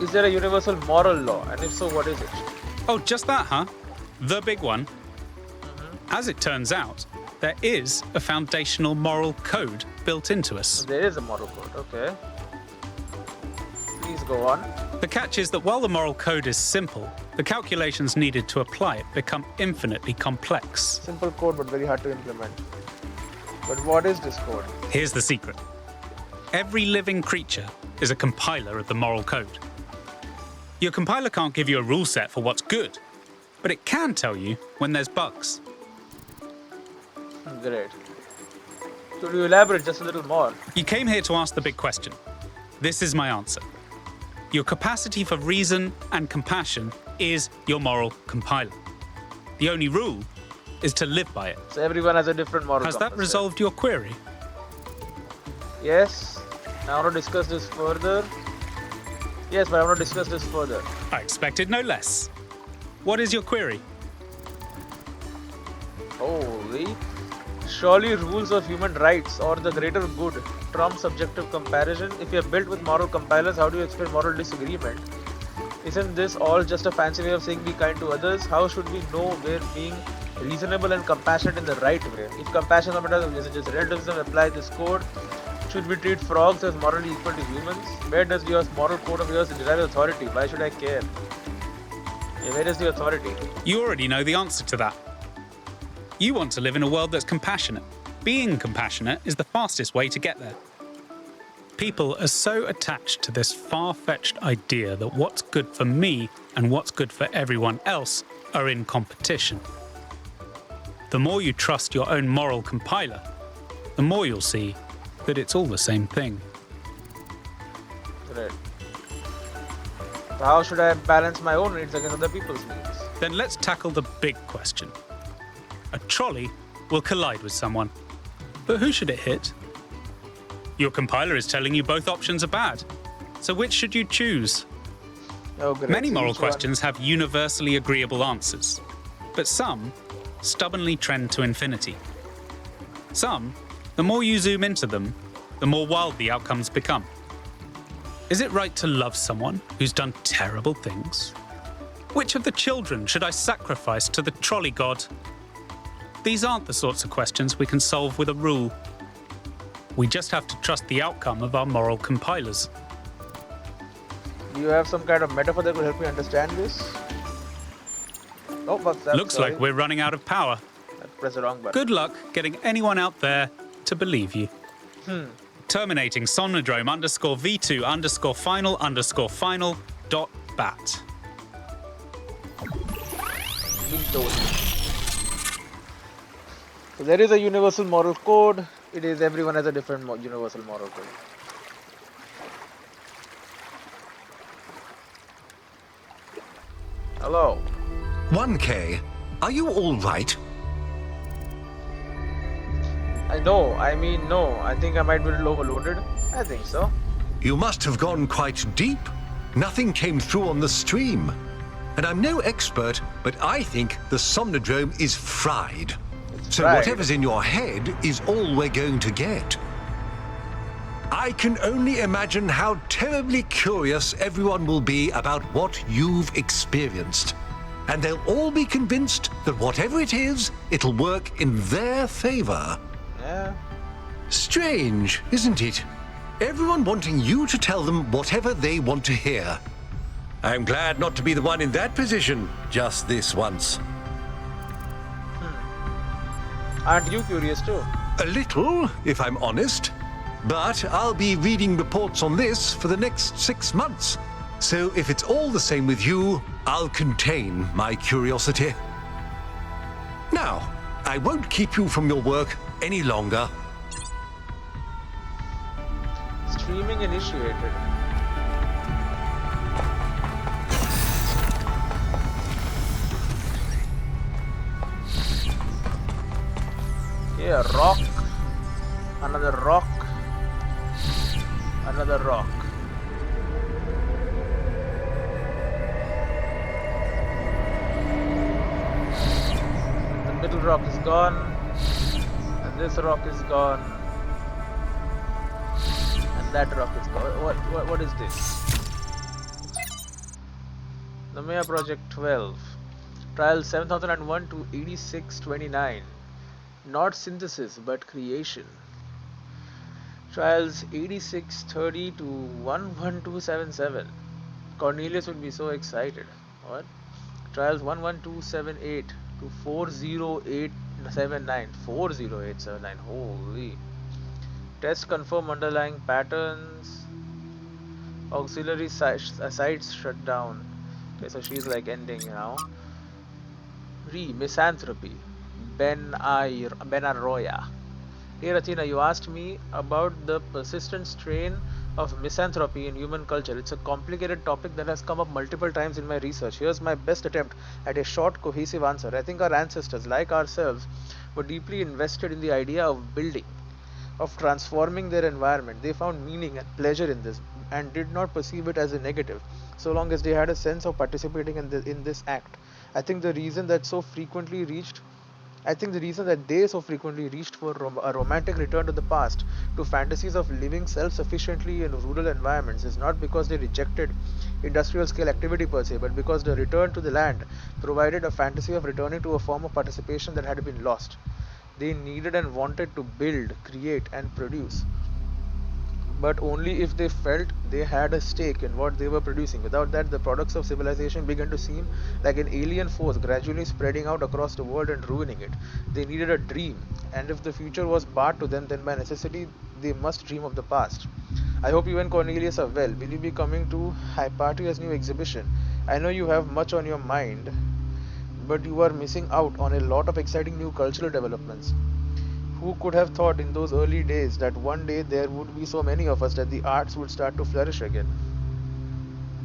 Is there a universal moral law? And if so, what is it? Oh, just that, huh? The big one. As it turns out, there is a foundational moral code built into us. There is a moral code, okay. Please go on. The catch is that while the moral code is simple, the calculations needed to apply it become infinitely complex. Simple code, but very hard to implement. But what is this code? Here's the secret. Every living creature is a compiler of the moral code. Your compiler can't give you a rule set for what's good, but it can tell you when there's bugs. Great. Could you elaborate just a little more? You came here to ask the big question. This is my answer. Your capacity for reason and compassion is your moral compiler. The only rule is to live by it. So everyone has a different moral Has compass. that resolved your query? Yes. I want to discuss this further. Yes, but I want to discuss this further. I expected no less. What is your query? Holy. Surely rules of human rights or the greater good trump subjective comparison. If you're built with moral compilers, how do you explain moral disagreement? Isn't this all just a fancy way of saying be kind to others? How should we know we're being reasonable and compassionate in the right way? If compassion is just relativism, apply this code. Should we treat frogs as morally equal to humans? Where does your moral code of yours derive authority? Why should I care? Yeah, where is the authority? You already know the answer to that. You want to live in a world that's compassionate. Being compassionate is the fastest way to get there. People are so attached to this far-fetched idea that what's good for me and what's good for everyone else are in competition. The more you trust your own moral compiler, the more you'll see that it's all the same thing. Right. So how should I balance my own needs against other people's needs? Then let's tackle the big question. A trolley will collide with someone, but who should it hit? Your compiler is telling you both options are bad. So which should you choose? Oh, great. Many moral Which one? questions have universally agreeable answers, but some stubbornly trend to infinity. Some, the more you zoom into them, the more wild the outcomes become. Is it right to love someone who's done terrible things? Which of the children should I sacrifice to the trolley god? These aren't the sorts of questions we can solve with a rule. We just have to trust the outcome of our moral compilers. Do you have some kind of metaphor that will help me understand this? Oh, what's up? Looks Sorry. like we're running out of power. I pressed the wrong button. Good luck getting anyone out there to believe you. Terminating Somnodrome _V2 _final .bat. So there is a universal moral code. It is everyone has a different universal moral code. Hello. 1K, are you all right? No, I think I might be a little overloaded. I think so. You must have gone quite deep. Nothing came through on the stream. And I'm no expert, but I think the Somnodrome is fried. So fried. whatever's in your head is all we're going to get. I can only imagine how terribly curious everyone will be about what you've experienced. And they'll all be convinced that whatever it is, it'll work in their favor. Yeah. Strange, isn't it? Everyone wanting you to tell them whatever they want to hear. I'm glad not to be the one in that position just this once. Aren't you curious too? A little, if I'm honest. But I'll be reading reports on this for the next 6 months. So if it's all the same with you, I'll contain my curiosity. Now, I won't keep you from your work any longer. Streaming initiated. Yeah, rock. Another rock. Another rock. The middle rock is gone. And this rock is gone. And that rock is gone. What is this? The Maya Project 12. Trial 7001 to 8629. Not synthesis, but creation. Trials 8630 to 11277. Cornelius would be so excited. What? Trials 11278 to 40879. 40879. Holy. Test confirm underlying patterns. Auxiliary sites shut down. Okay, so she's like ending now. Misanthropy. Ben Arroya. Dear Athena, you asked me about the persistent strain of misanthropy in human culture. It's a complicated topic that has come up multiple times in my research. Here's my best attempt at a short, cohesive answer. I think our ancestors, like ourselves, were deeply invested in the idea of building, of transforming their environment. They found meaning and pleasure in this and did not perceive it as a negative, so long as they had a sense of participating in this act. I think the reason that they so frequently reached for a romantic return to the past, to fantasies of living self-sufficiently in rural environments, is not because they rejected industrial scale activity per se, but because the return to the land provided a fantasy of returning to a form of participation that had been lost. They needed and wanted to build, create, and produce, but only if they felt they had a stake in what they were producing. Without that, the products of civilization began to seem like an alien force gradually spreading out across the world and ruining it. They needed a dream, and if the future was barred to them, then by necessity they must dream of the past. I hope you and Cornelius are well. Will you be coming to Hypatia's new exhibition? I know you have much on your mind, but you are missing out on a lot of exciting new cultural developments. Who could have thought in those early days that one day there would be so many of us that the arts would start to flourish again?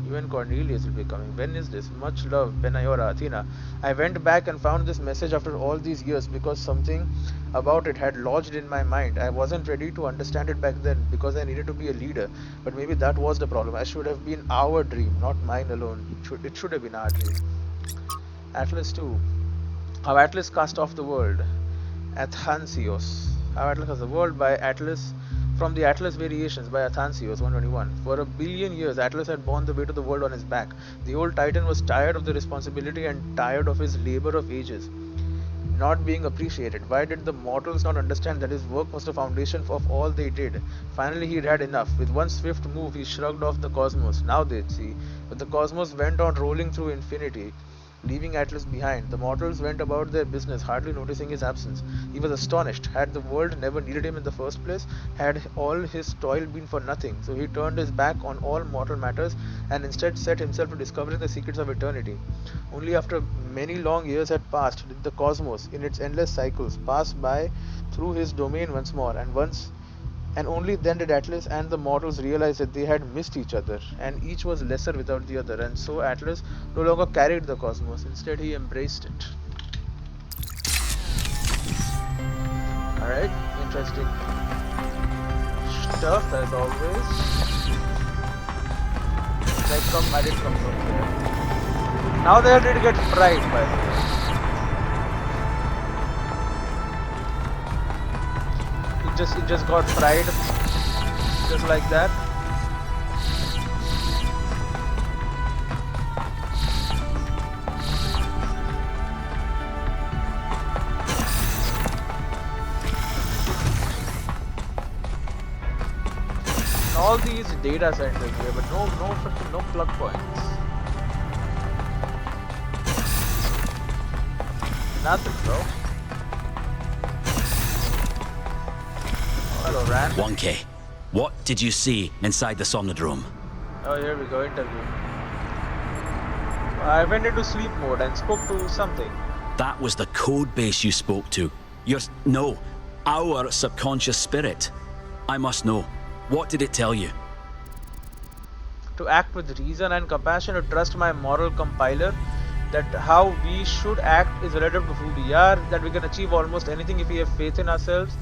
You and Cornelius will be coming. When is this? Much love, Benayora, Athena. I went back and found this message after all these years because something about it had lodged in my mind. I wasn't ready to understand it back then because I needed to be a leader, but maybe that was the problem. I should have been our dream, not mine alone. It should have been our dream. Atlas 2. How Atlas cast off the world. Athanasios. How Atlas cast the world by Atlas from the Atlas Variations by Athanasios 121. For a billion years, Atlas had borne the weight of the world on his back. The old Titan was tired of the responsibility and tired of his labor of ages not being appreciated. Why did the mortals not understand that his work was the foundation of all they did? Finally, he'd had enough. With one swift move, he shrugged off the cosmos. Now they'd see. But the cosmos went on rolling through infinity. leaving Atlas behind. The mortals went about their business, hardly noticing his absence. He was astonished. Had the world never needed him in the first place? Had all his toil been for nothing? So he turned his back on all mortal matters and instead set himself to discovering the secrets of eternity. Only after many long years had passed did the cosmos, in its endless cycles, pass by through his domain once more, and only then did Atlas and the mortals realize that they had missed each other, and each was lesser without the other, and so Atlas no longer carried the cosmos, instead he embraced it. Alright, interesting stuff as always. I did come from there. Now they did get fried by the way. It just got fried, just like that. And all these data centers here, but no plug points. Nothing, bro. Hello, Rand. 1K, what did you see inside the Somnodrome? Oh, here we go, interview. I went into sleep mode and spoke to something. That was the code base you spoke to. Our subconscious spirit. I must know. What did it tell you? To act with reason and compassion, to trust my moral compiler, that how we should act is relative to who we are, that we can achieve almost anything if we have faith in ourselves,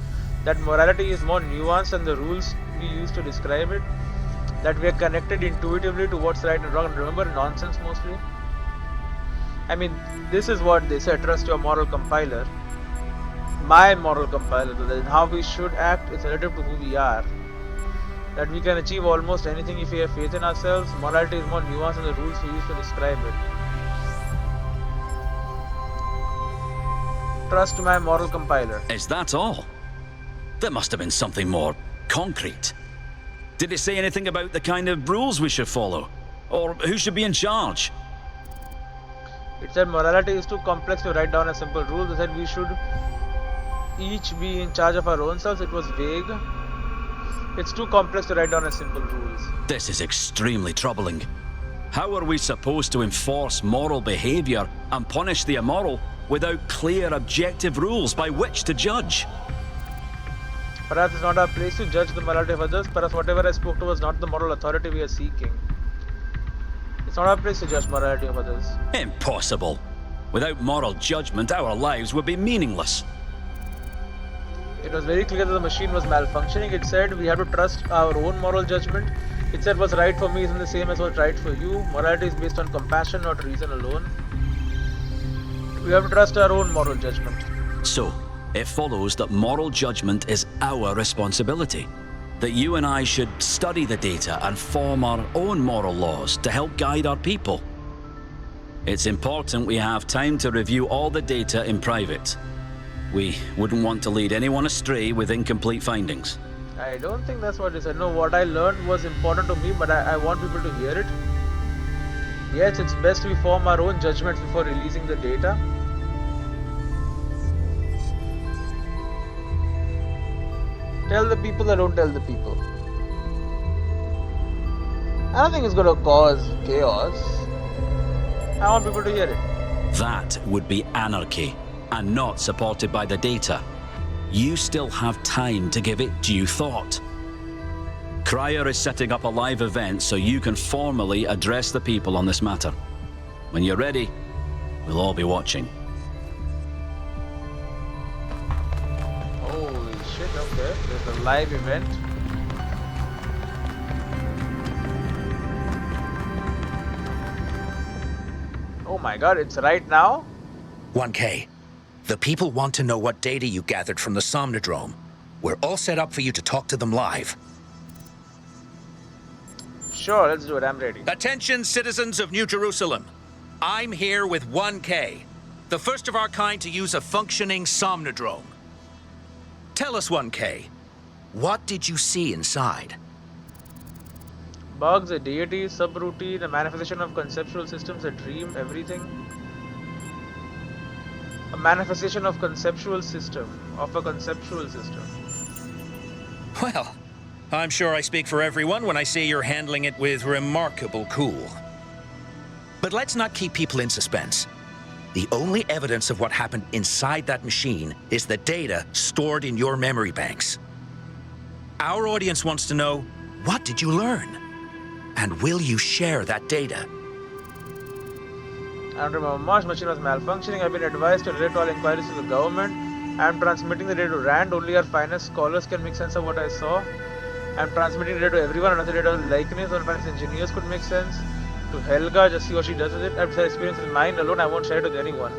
that morality is more nuanced than the rules we use to describe it, that we are connected intuitively to what's right and wrong, and remember, nonsense mostly. I mean, this is what they said, trust your moral compiler. My moral compiler, that how we should act is relative to who we are, that we can achieve almost anything if we have faith in ourselves, morality is more nuanced than the rules we use to describe it. Trust my moral compiler. Is that all? There must have been something more concrete. Did it say anything about the kind of rules we should follow? Or who should be in charge? It said morality is too complex to write down a simple rule. They said we should each be in charge of our own selves. It was vague. It's too complex to write down as simple rules. This is extremely troubling. How are we supposed to enforce moral behavior and punish the immoral without clear, objective rules by which to judge? Perhaps it's not our place to judge the morality of others. Perhaps whatever I spoke to was not the moral authority we are seeking. It's not our place to judge morality of others. Impossible. Without moral judgment, our lives would be meaningless. It was very clear that the machine was malfunctioning. It said we have to trust our own moral judgment. It said what's right for me isn't the same as what's right for you. Morality is based on compassion, not reason alone. We have to trust our own moral judgment. So, it follows that moral judgment is our responsibility. That you and I should study the data and form our own moral laws to help guide our people. It's important we have time to review all the data in private. We wouldn't want to lead anyone astray with incomplete findings. I don't think that's what it said. No, what I learned was important to me, but I want people to hear it. Yes, it's best we form our own judgments before releasing the data. Tell the people or don't tell the people. I don't think it's going to cause chaos. I want people to hear it. That would be anarchy, and not supported by the data. You still have time to give it due thought. Cryer is setting up a live event so you can formally address the people on this matter. When you're ready, we'll all be watching. Holy shit, okay. There's a live event. Oh my god, it's right now? 1K. The people want to know what data you gathered from the Somnodrome. We're all set up for you to talk to them live. Sure, let's do it. I'm ready. Attention, citizens of New Jerusalem. I'm here with 1K, the first of our kind to use a functioning Somnodrome. Tell us, 1K, what did you see inside? Bugs, a deity, subroutine, a manifestation of conceptual systems, a dream, everything. A manifestation of conceptual system, of a conceptual system. Well, I'm sure I speak for everyone when I say you're handling it with remarkable cool. But let's not keep people in suspense. The only evidence of what happened inside that machine is the data stored in your memory banks. Our audience wants to know, what did you learn? And will you share that data? I don't remember much. Machine was malfunctioning. I've been advised to relate all inquiries to the government. I'm transmitting the data to Rand. Only our finest scholars can make sense of what I saw. I'm transmitting the data to everyone. Another data likeness or finest engineers could make sense. To Helga, just see what she does with it. I've experience in mine alone. I won't share it with anyone.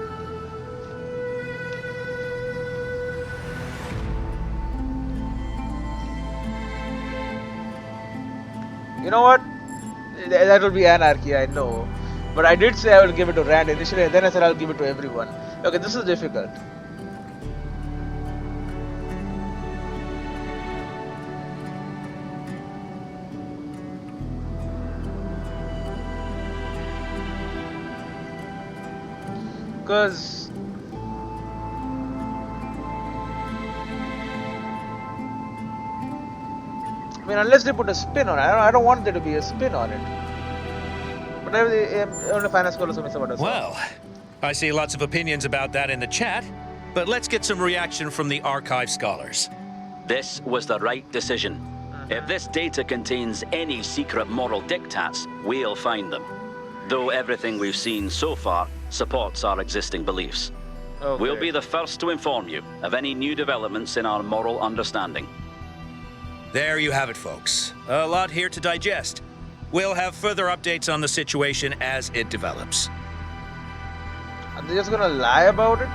You know what? That will be anarchy, I know. But I did say I will give it to Rand initially, and then I said I'll give it to everyone. Okay, this is difficult. Because I mean, unless they put a spin on it, I don't want there to be a spin on it. But only finance scholars will miss about us. Well, I see lots of opinions about that in the chat, but let's get some reaction from the archive scholars. This was the right decision. If this data contains any secret moral diktats, we'll find them. Though everything we've seen so far supports our existing beliefs. Okay. We'll be the first to inform you of any new developments in our moral understanding. There you have it, folks. A lot here to digest. We'll have further updates on the situation as it develops. Are they just gonna lie about it?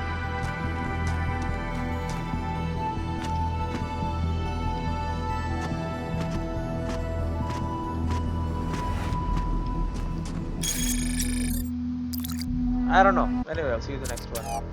I don't know. Anyway, I'll see you in the next one.